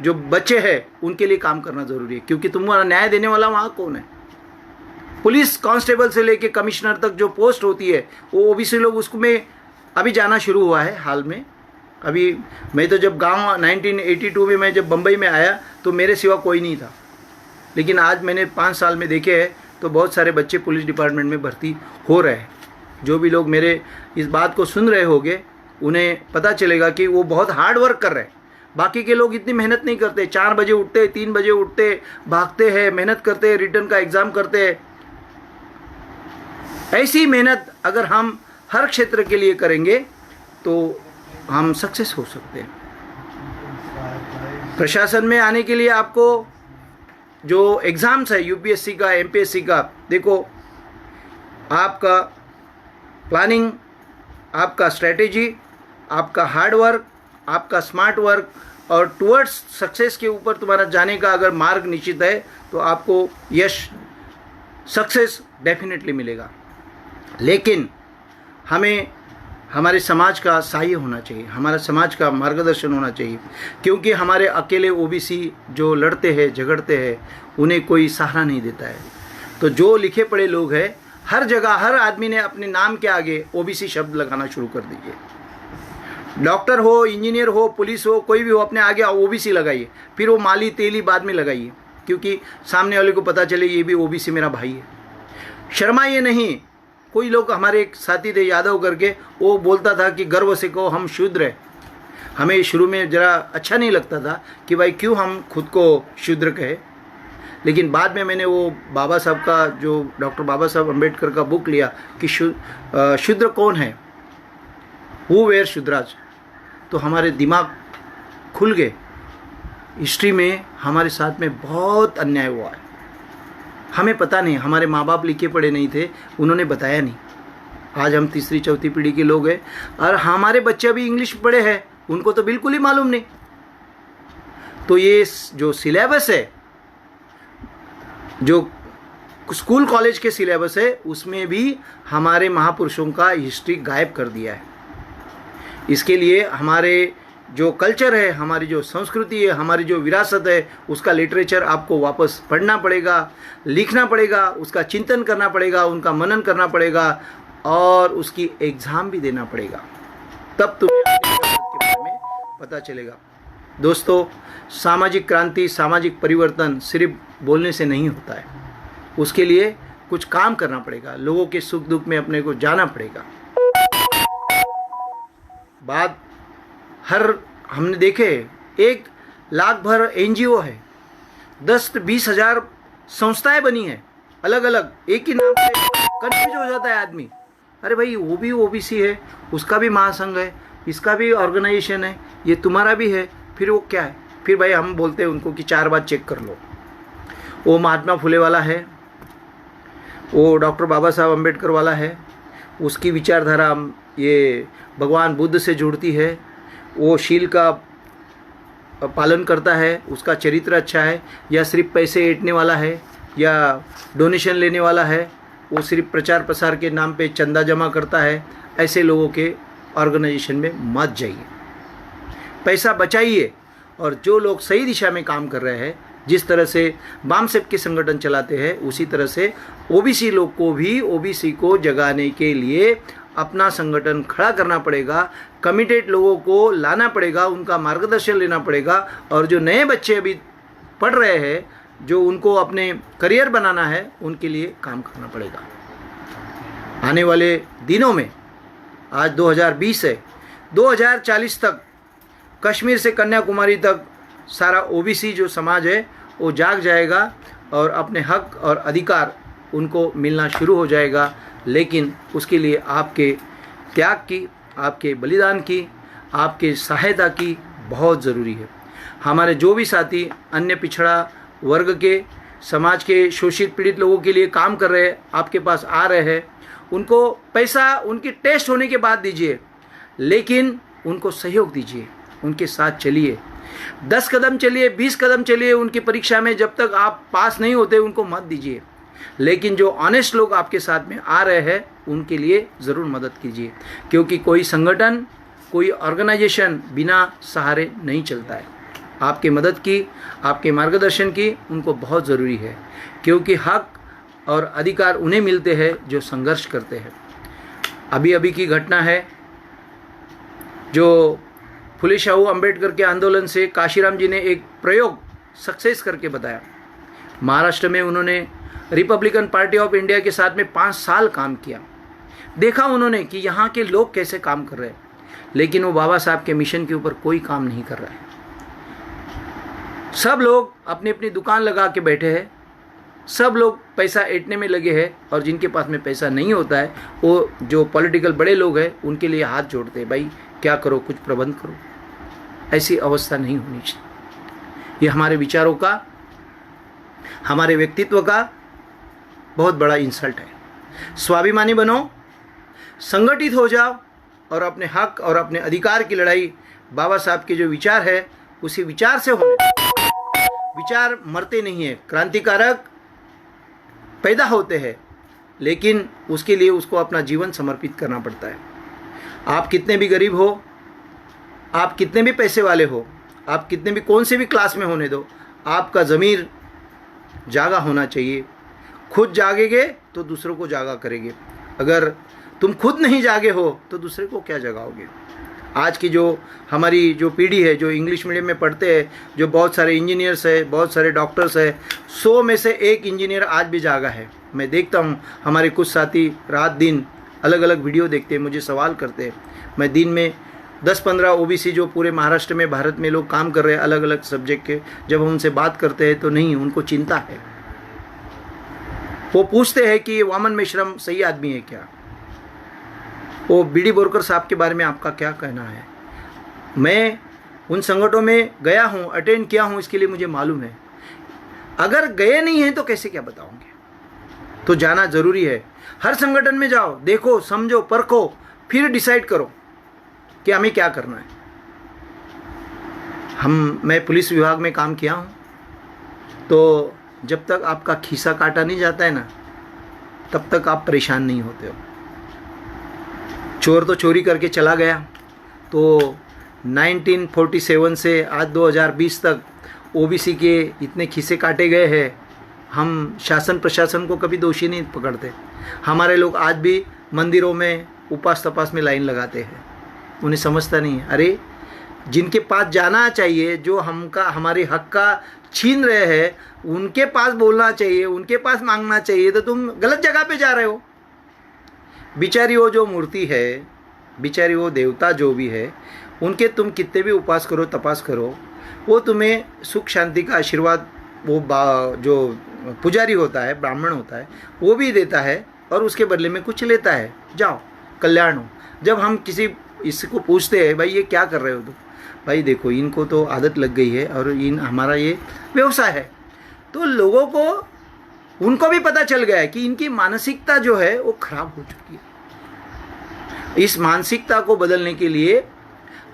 जो बच्चे हैं उनके लिए काम करना ज़रूरी है, क्योंकि तुम्हारा न्याय देने वाला वहाँ कौन है? पुलिस कांस्टेबल से लेके कमिश्नर तक जो पोस्ट होती है वो ओबीसी लोग उसमें अभी जाना शुरू हुआ है हाल में। अभी मैं तो जब गांव 1982 में मैं जब बम्बई में आया तो मेरे सिवा कोई नहीं था, लेकिन आज मैंने 5 साल में देखे हैं तो बहुत सारे बच्चे पुलिस डिपार्टमेंट में भर्ती हो रहे हैं। जो भी लोग मेरे इस बात को सुन रहे होंगे उन्हें पता चलेगा कि वो बहुत हार्ड वर्क कर रहे हैं। बाकी के लोग इतनी मेहनत नहीं करते, 4 बजे उठते, 3 बजे उठते, भागते हैं, मेहनत करते हैं, रिटर्न का एग्ज़ाम करते हैं। ऐसी मेहनत अगर हम हर क्षेत्र के लिए करेंगे तो हम सक्सेस हो सकते हैं। प्रशासन में आने के लिए आपको जो एग्ज़ाम्स है यूपीएससी का, एमपीएससी का, देखो आपका प्लानिंग, आपका स्ट्रेटेजी, आपका हार्ड वर्क, आपका स्मार्ट वर्क और टुवर्ड्स सक्सेस के ऊपर तुम्हारा जाने का अगर मार्ग निश्चित है तो आपको यश, सक्सेस डेफिनेटली मिलेगा। लेकिन हमें हमारे समाज का सहाय होना चाहिए, हमारा समाज का मार्गदर्शन होना चाहिए, क्योंकि हमारे अकेले ओबीसी जो लड़ते हैं झगड़ते हैं उन्हें कोई सहारा नहीं देता है। तो जो लिखे पढ़े लोग हैं, हर जगह हर आदमी ने अपने नाम के आगे ओबीसी शब्द लगाना शुरू कर दीजिए। डॉक्टर हो, इंजीनियर हो, पुलिस हो, कोई भी हो, अपने आगे ओबीसी लगाइए, फिर वो माली तेली बाद में लगाइए, क्योंकि सामने वाले को पता चले ये भी ओबीसी मेरा भाई है। शर्माइए नहीं। कोई लोग, हमारे एक साथी थे यादव करके, वो बोलता था कि गर्व से कहो हम शूद्र हैं। हमें शुरू में ज़रा अच्छा नहीं लगता था कि भाई क्यों हम खुद को शूद्र कहे, लेकिन बाद में मैंने वो बाबा साहब का, जो डॉक्टर बाबा साहब अम्बेडकर का बुक लिया कि शूद्र कौन है, हु वेयर शूद्राज, तो हमारे दिमाग खुल गए। हिस्ट्री में हमारे साथ में बहुत अन्याय हुआ है, हमें पता नहीं, हमारे माँ बाप लिखे पढ़े नहीं थे, उन्होंने बताया नहीं। आज हम तीसरी चौथी पीढ़ी के लोग हैं और हमारे बच्चे भी इंग्लिश पढ़े हैं, उनको तो बिल्कुल ही मालूम नहीं। तो ये जो सिलेबस है, जो स्कूल कॉलेज के सिलेबस है, उसमें भी हमारे महापुरुषों का हिस्ट्री गायब कर दिया है। इसके लिए हमारे जो कल्चर है, हमारी जो संस्कृति है, हमारी जो विरासत है, उसका लिटरेचर आपको वापस पढ़ना पड़ेगा, लिखना पड़ेगा, उसका चिंतन करना पड़ेगा, उनका मनन करना पड़ेगा और उसकी एग्ज़ाम भी देना पड़ेगा, तब तुम्हें अपनी विरासत के बारे में पता चलेगा। दोस्तों, सामाजिक क्रांति, सामाजिक परिवर्तन सिर्फ बोलने से नहीं होता है, उसके लिए कुछ काम करना पड़ेगा, लोगों के सुख दुख में अपने को जाना पड़ेगा। बात हमने देखे 1 लाख भर एनजीओ है, 10-20 हज़ार संस्थाएं बनी हैं अलग अलग, एक ही नाम से कंफ्यूज हो जाता है आदमी। अरे भाई, वो भी ओबीसी है, उसका भी महासंघ है, इसका भी ऑर्गेनाइजेशन है, ये तुम्हारा भी है, फिर वो क्या है? फिर भाई हम बोलते हैं उनको कि 4 बार चेक कर लो। वो महात्मा फुले वाला है, वो डॉक्टर बाबा साहब अम्बेडकर वाला है, उसकी विचारधारा ये भगवान बुद्ध से जुड़ती है, वो शील का पालन करता है, उसका चरित्र अच्छा है, या सिर्फ पैसे ऐंठने वाला है या डोनेशन लेने वाला है, वो सिर्फ प्रचार प्रसार के नाम पे चंदा जमा करता है। ऐसे लोगों के ऑर्गेनाइजेशन में मत जाइए, पैसा बचाइए। और जो लोग सही दिशा में काम कर रहे हैं, जिस तरह से बामसेप के संगठन चलाते हैं, उसी तरह से ओबीसी लोग को भी, ओबीसी को जगाने के लिए अपना संगठन खड़ा करना पड़ेगा, कमिटेड लोगों को लाना पड़ेगा, उनका मार्गदर्शन लेना पड़ेगा। और जो नए बच्चे अभी पढ़ रहे हैं, जो उनको अपने करियर बनाना है, उनके लिए काम करना पड़ेगा। आने वाले दिनों में, आज 2020 है, 2040 तक कश्मीर से कन्याकुमारी तक सारा ओबीसी जो समाज है वो जाग जाएगा और अपने हक और अधिकार उनको मिलना शुरू हो जाएगा। लेकिन उसके लिए आपके त्याग की, आपके बलिदान की, आपके सहायता की बहुत ज़रूरी है। हमारे जो भी साथी अन्य पिछड़ा वर्ग के, समाज के शोषित पीड़ित लोगों के लिए काम कर रहे हैं, आपके पास आ रहे हैं, उनको पैसा उनकी टेस्ट होने के बाद दीजिए, लेकिन उनको सहयोग दीजिए, उनके साथ चलिए, 10 कदम चलिए, 20 कदम चलिए उनकी परीक्षा में। जब तक आप पास नहीं होते उनको मत दीजिए, लेकिन जो ऑनेस्ट लोग आपके साथ में आ रहे हैं उनके लिए ज़रूर मदद कीजिए, क्योंकि कोई संगठन, कोई ऑर्गेनाइजेशन बिना सहारे नहीं चलता है। आपके मदद की, आपके मार्गदर्शन की उनको बहुत ज़रूरी है, क्योंकि हक और अधिकार उन्हें मिलते हैं जो संघर्ष करते हैं। अभी अभी की घटना है, जो फुले शाहू अम्बेडकर के आंदोलन से काशीराम जी ने एक प्रयोग सक्सेस करके बताया। महाराष्ट्र में उन्होंने रिपब्लिकन पार्टी ऑफ इंडिया के साथ में 5 साल काम किया। देखा उन्होंने कि यहाँ के लोग कैसे काम कर रहे हैं, लेकिन वो बाबा साहब के मिशन के ऊपर कोई काम नहीं कर रहा है। सब लोग अपनी अपनी दुकान लगा के बैठे हैं, सब लोग पैसा ऐंठने में लगे हैं, और जिनके पास में पैसा नहीं होता है वो जो पॉलिटिकल बड़े लोग हैं उनके लिए हाथ जोड़ते हैं, भाई क्या करो, कुछ प्रबंध करो। ऐसी अवस्था नहीं होनी चाहिए। ये हमारे विचारों का, हमारे व्यक्तित्व का बहुत बड़ा इंसल्ट है। स्वाभिमानी बनो, संगठित हो जाओ और अपने हक और अपने अधिकार की लड़ाई, बाबा साहब के जो विचार है उसी विचार से होने। विचार मरते नहीं है, क्रांतिकारक पैदा होते हैं, लेकिन उसके लिए उसको अपना जीवन समर्पित करना पड़ता है। आप कितने भी गरीब हो, आप कितने भी पैसे वाले हो, आप कितने भी कौन से भी क्लास में होने दो, आपका ज़मीर जागा होना चाहिए। खुद जागेंगे तो दूसरों को जागा करेंगे। अगर तुम खुद नहीं जागे हो तो दूसरे को क्या जगाओगे। आज की जो हमारी जो पीढ़ी है, जो इंग्लिश मीडियम में पढ़ते हैं, जो बहुत सारे इंजीनियर्स है, बहुत सारे डॉक्टर्स है, 100 में से 1 इंजीनियर आज भी जागा है। मैं देखता हूँ हमारे कुछ साथी रात दिन अलग अलग वीडियो देखते हैं, मुझे सवाल करते हैं। मैं दिन में 10-15 ओबीसी जो पूरे महाराष्ट्र में, भारत में लोग काम कर रहे हैं अलग अलग सब्जेक्ट के, जब हम उनसे बात करते हैं तो नहीं, उनको चिंता है। वो पूछते हैं कि वामन मेश्राम सही आदमी है क्या। वो बीडी बोरकर साहब के बारे में आपका क्या कहना है। मैं उन संगठनों में गया हूँ, अटेंड किया हूँ, इसके लिए मुझे मालूम है। अगर गए नहीं हैं तो कैसे क्या बताओगे। तो जाना ज़रूरी है। हर संगठन में जाओ, देखो, समझो, परखो, फिर डिसाइड करो कि हमें क्या करना है। मैं पुलिस विभाग में काम किया हूँ, तो जब तक आपका खीसा काटा नहीं जाता है ना, तब तक आप परेशान नहीं होते हो। चोर तो चोरी करके चला गया, तो 1947 से आज 2020 तक ओबीसी के इतने खीसे काटे गए हैं। हम शासन प्रशासन को कभी दोषी नहीं पकड़ते। हमारे लोग आज भी मंदिरों में उपास तपास में लाइन लगाते हैं। उन्हें समझता नहीं है। अरे जिनके पास जाना चाहिए, जो हमारे हक का छीन रहे हैं, उनके पास बोलना चाहिए, उनके पास मांगना चाहिए, तो तुम गलत जगह पे जा रहे हो। बेचारी वो जो मूर्ति है, बेचारी वो देवता जो भी है, उनके तुम कितने भी उपास करो, तपास करो, वो तुम्हें सुख शांति का आशीर्वाद, वो जो पुजारी होता है, ब्राह्मण होता है, वो भी देता है और उसके बदले में कुछ लेता है। जाओ, कल्याण हो। जब हम किसी इसको पूछते हैं, भाई ये क्या कर रहे हो तुम, भाई देखो इनको तो आदत लग गई है और हमारा ये व्यवसाय है, तो लोगों को, उनको भी पता चल गया है कि इनकी मानसिकता जो है वो खराब हो चुकी है। इस मानसिकता को बदलने के लिए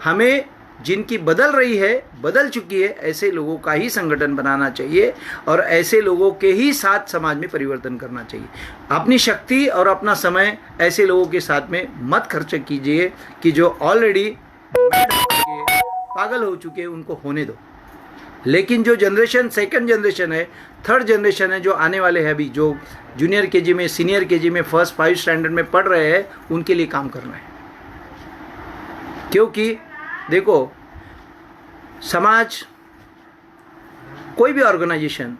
हमें, जिनकी बदल रही है, बदल चुकी है, ऐसे लोगों का ही संगठन बनाना चाहिए और ऐसे लोगों के ही साथ समाज में परिवर्तन करना चाहिए। अपनी शक्ति और अपना समय ऐसे लोगों के साथ में मत खर्च कीजिए कि जो ऑलरेडी पागल हो चुके हैं, उनको होने दो। लेकिन जो जनरेशन, सेकंड जनरेशन है, थर्ड जनरेशन है, जो आने वाले हैं अभी, जो जूनियर केजी में, सीनियर केजी में, फर्स्ट 5 स्टैंडर्ड में पढ़ रहे हैं, उनके लिए काम करना है। क्योंकि देखो, समाज, कोई भी ऑर्गेनाइजेशन,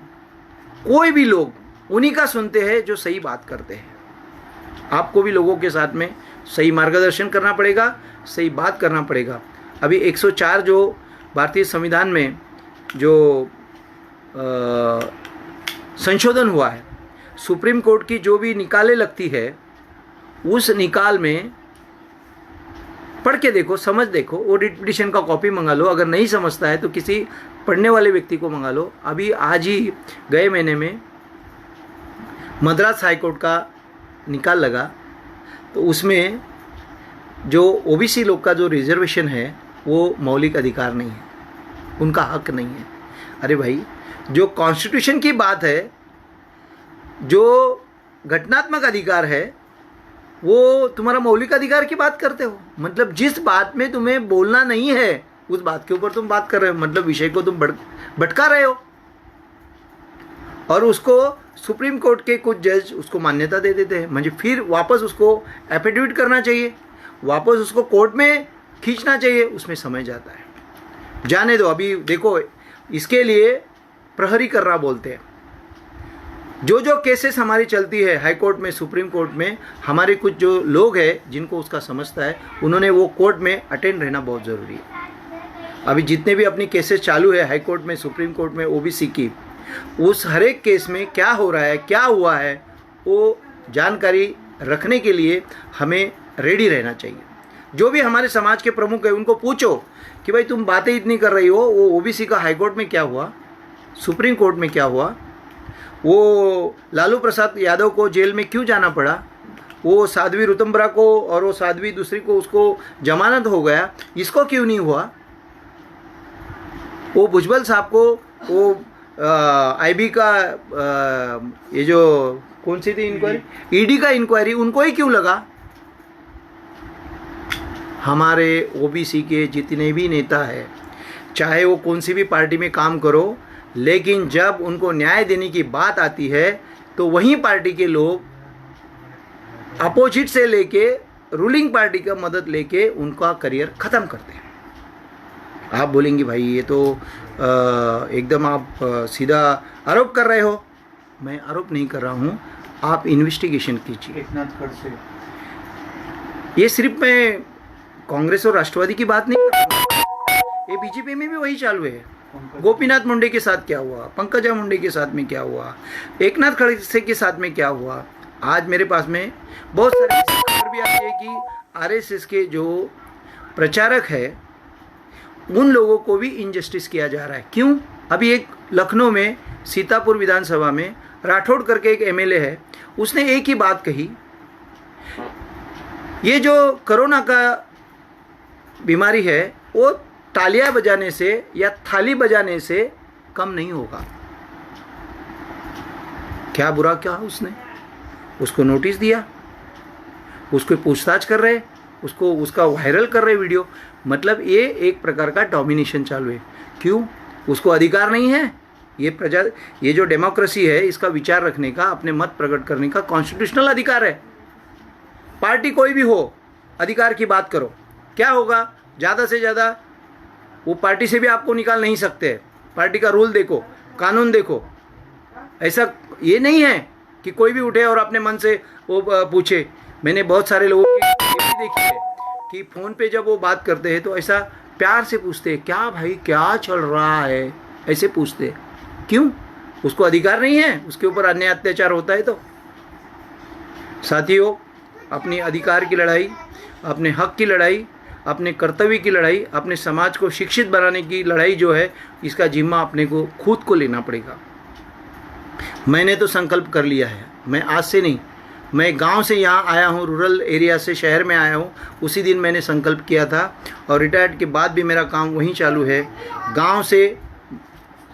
कोई भी लोग उन्हीं का सुनते हैं जो सही बात करते हैं। आपको भी लोगों के साथ में सही मार्गदर्शन करना पड़ेगा, सही बात करना पड़ेगा। अभी 104 जो भारतीय संविधान में जो संशोधन हुआ है, सुप्रीम कोर्ट की जो भी निकालें लगती है, उस निकाल में पढ़ के देखो, समझ देखो, वो रिट पिटीशन का कॉपी मंगा लो। अगर नहीं समझता है तो किसी पढ़ने वाले व्यक्ति को मंगा लो। अभी आज ही गए महीने में मद्रास हाई कोर्ट का निकाल लगा, तो उसमें जो ओबीसी लोग का जो रिजर्वेशन है वो मौलिक अधिकार नहीं है, उनका हक नहीं है। अरे भाई, जो कॉन्स्टिट्यूशन की बात है, जो घटनात्मक अधिकार है, वो तुम्हारा मौलिक अधिकार की बात करते हो। मतलब जिस बात में तुम्हें बोलना नहीं है, उस बात के ऊपर तुम बात कर रहे हो, मतलब विषय को तुम भटका रहे हो। और उसको सुप्रीम कोर्ट के कुछ जज उसको मान्यता दे देते हैं। म्हणजे फिर वापस उसको एफिडेविट करना चाहिए, वापस उसको कोर्ट में खींचना चाहिए, उसमें समय जाता है। जाने दो। अभी देखो, इसके लिए प्रहरी करना बोलते हैं। जो जो केसेस हमारी चलती है हाई कोर्ट में, सुप्रीम कोर्ट में, हमारे कुछ जो लोग हैं जिनको उसका समझता है, उन्होंने वो कोर्ट में अटेंड रहना बहुत ज़रूरी है। अभी जितने भी अपनी केसेस चालू है हाई कोर्ट में, सुप्रीम कोर्ट में, ओबीसी की, उस हर एक केस में क्या हो रहा है, क्या हुआ है, वो जानकारी रखने के लिए हमें रेडी रहना चाहिए। जो भी हमारे समाज के प्रमुख हैं, उनको पूछो कि भाई तुम बातें इतनी कर रही हो, वो ओबीसी का हाई कोर्ट में क्या हुआ, सुप्रीम कोर्ट में क्या हुआ, वो लालू प्रसाद यादव को जेल में क्यों जाना पड़ा, वो साध्वी ऋतंबरा को और वो साध्वी दूसरी को उसको जमानत हो गया, इसको क्यों नहीं हुआ, वो भुजबल साहब को वो आईबी का ये जो कौन सी थी इंक्वायरी, ईडी का इंक्वायरी, उनको ही क्यों लगा। हमारे ओबीसी के जितने भी नेता हैं, चाहे वो कौन सी भी पार्टी में काम करो, लेकिन जब उनको न्याय देने की बात आती है तो वहीं पार्टी के लोग अपोजिट से लेके रूलिंग पार्टी का मदद लेके उनका करियर ख़त्म करते हैं। आप बोलेंगे भाई ये तो एकदम आप सीधा आरोप कर रहे हो। मैं आरोप नहीं कर रहा हूँ, आप इन्वेस्टिगेशन कीजिए। एकनाथ खड़से, ये सिर्फ मैं कांग्रेस और राष्ट्रवादी की बात नहीं कर रहा हूँ, ये बीजेपी में भी वही चालू है। गोपीनाथ मुंडे के साथ क्या हुआ, पंकजा मुंडे के साथ में क्या हुआ, एकनाथ खड़से के साथ में क्या हुआ। आज मेरे पास में बहुत सारे खबर भी आती है कि आरएसएस के जो प्रचारक है उन लोगों को भी इनजस्टिस किया जा रहा है। क्यों? अभी एक लखनऊ में सीतापुर विधानसभा में राठौड़ करके एक एमएलए है, उसने एक ही बात कही, ये जो कोरोना का बीमारी है वो तालियां बजाने से या थाली बजाने से कम नहीं होगा। क्या बुरा क्या उसने? उसको नोटिस दिया, उसको पूछताछ कर रहे, उसको उसका वायरल कर रहे वीडियो। मतलब ये एक प्रकार का डोमिनेशन चालू है। क्यों? उसको अधिकार नहीं है? ये जो डेमोक्रेसी है इसका विचार रखने का, अपने मत प्रकट करने का कॉन्स्टिट्यूशनल अधिकार है। पार्टी कोई भी हो, अधिकार की बात करो। क्या होगा? ज़्यादा से ज़्यादा वो पार्टी से भी आपको निकाल नहीं सकते। पार्टी का रूल देखो, कानून देखो। ऐसा ये नहीं है कि कोई भी उठे और अपने मन से वो पूछे। मैंने बहुत सारे लोगों की ये भी देखी है कि फ़ोन पे जब वो बात करते हैं तो ऐसा प्यार से पूछते हैं, क्या भाई क्या चल रहा है, ऐसे पूछते हैं। क्यों? उसको अधिकार नहीं है, उसके ऊपर अन्याय अत्याचार होता है। तो साथियों, अपनी अधिकार की लड़ाई, अपने हक की लड़ाई, अपने कर्तव्य की लड़ाई, अपने समाज को शिक्षित बनाने की लड़ाई जो है, इसका जिम्मा अपने को खुद को लेना पड़ेगा। मैंने तो संकल्प कर लिया है। मैं आज से नहीं, मैं गांव से यहाँ आया हूँ, रूरल एरिया से शहर में आया हूँ। उसी दिन मैंने संकल्प किया था और रिटायर्ड के बाद भी मेरा काम वहीं चालू है। गांव से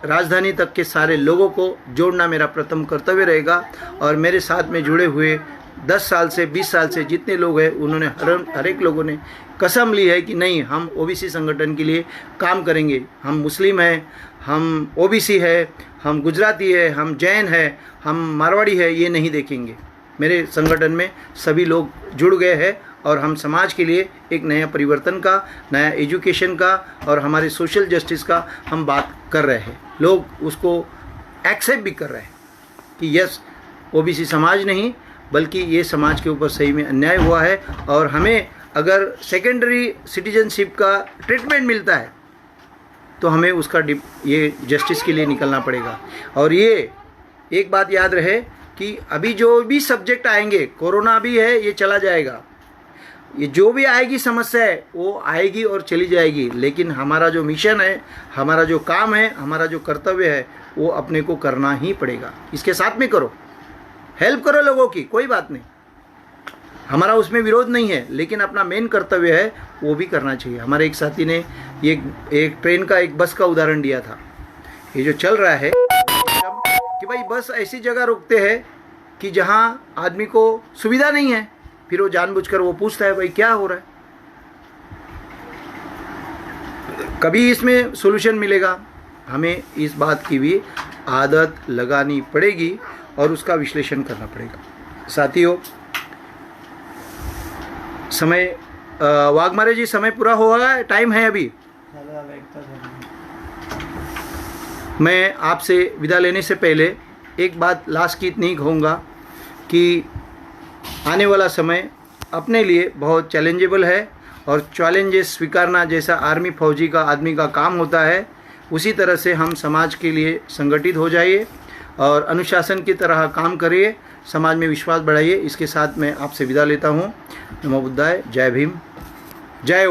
राजधानी तक के सारे लोगों को जोड़ना मेरा प्रथम कर्तव्य रहेगा। और मेरे साथ में जुड़े हुए 10 साल से 20 साल से जितने लोग हैं, उन्होंने हर एक लोगों ने कसम ली है कि नहीं, हम ओबीसी संगठन के लिए काम करेंगे। हम मुस्लिम हैं, हम ओबीसी है, हम गुजराती है, हम जैन है, हम मारवाड़ी है, ये नहीं देखेंगे। मेरे संगठन में सभी लोग जुड़ गए हैं और हम समाज के लिए एक नया परिवर्तन का, नया एजुकेशन का और हमारे सोशल जस्टिस का हम बात कर रहे हैं। लोग उसको एक्सेप्ट भी कर रहे हैं कि यस, ओबीसी समाज नहीं बल्कि ये समाज के ऊपर सही में अन्याय हुआ है और हमें अगर सेकेंडरी सिटीजनशिप का ट्रीटमेंट मिलता है तो हमें उसका ये जस्टिस के लिए निकलना पड़ेगा। और ये एक बात याद रहे कि अभी जो भी सब्जेक्ट आएंगे, कोरोना भी है, ये चला जाएगा। ये जो भी आएगी समस्या है वो आएगी और चली जाएगी, लेकिन हमारा जो मिशन है, हमारा जो काम है, हमारा जो कर्तव्य है, वो अपने को करना ही पड़ेगा। इसके साथ में करो, हेल्प करो लोगों की, कोई बात नहीं, हमारा उसमें विरोध नहीं है, लेकिन अपना मेन कर्तव्य है वो भी करना चाहिए। हमारे एक साथी ने एक ट्रेन का, एक बस का उदाहरण दिया था। ये जो चल रहा है कि भाई बस ऐसी जगह रुकते हैं कि जहाँ आदमी को सुविधा नहीं है, फिर वो जानबूझकर वो पूछता है भाई क्या हो रहा है। कभी इसमें सॉल्यूशन मिलेगा। हमें इस बात की भी आदत लगानी पड़ेगी और उसका विश्लेषण करना पड़ेगा। साथियों, समय वाघमारे जी, समय पूरा हुआ, टाइम है अभी। मैं आपसे विदा लेने से पहले एक बात लास्ट की इतनी कहूँगा कि आने वाला समय अपने लिए बहुत चैलेंजेबल है और चैलेंजेस स्वीकारना जैसा आर्मी फौजी का आदमी का काम होता है, उसी तरह से हम समाज के लिए संगठित हो जाइए और अनुशासन की तरह काम करिए, समाज में विश्वास बढ़ाइए। इसके साथ मैं आपसे विदा लेता हूँ। नमो बुद्धाय, जय भीम, जय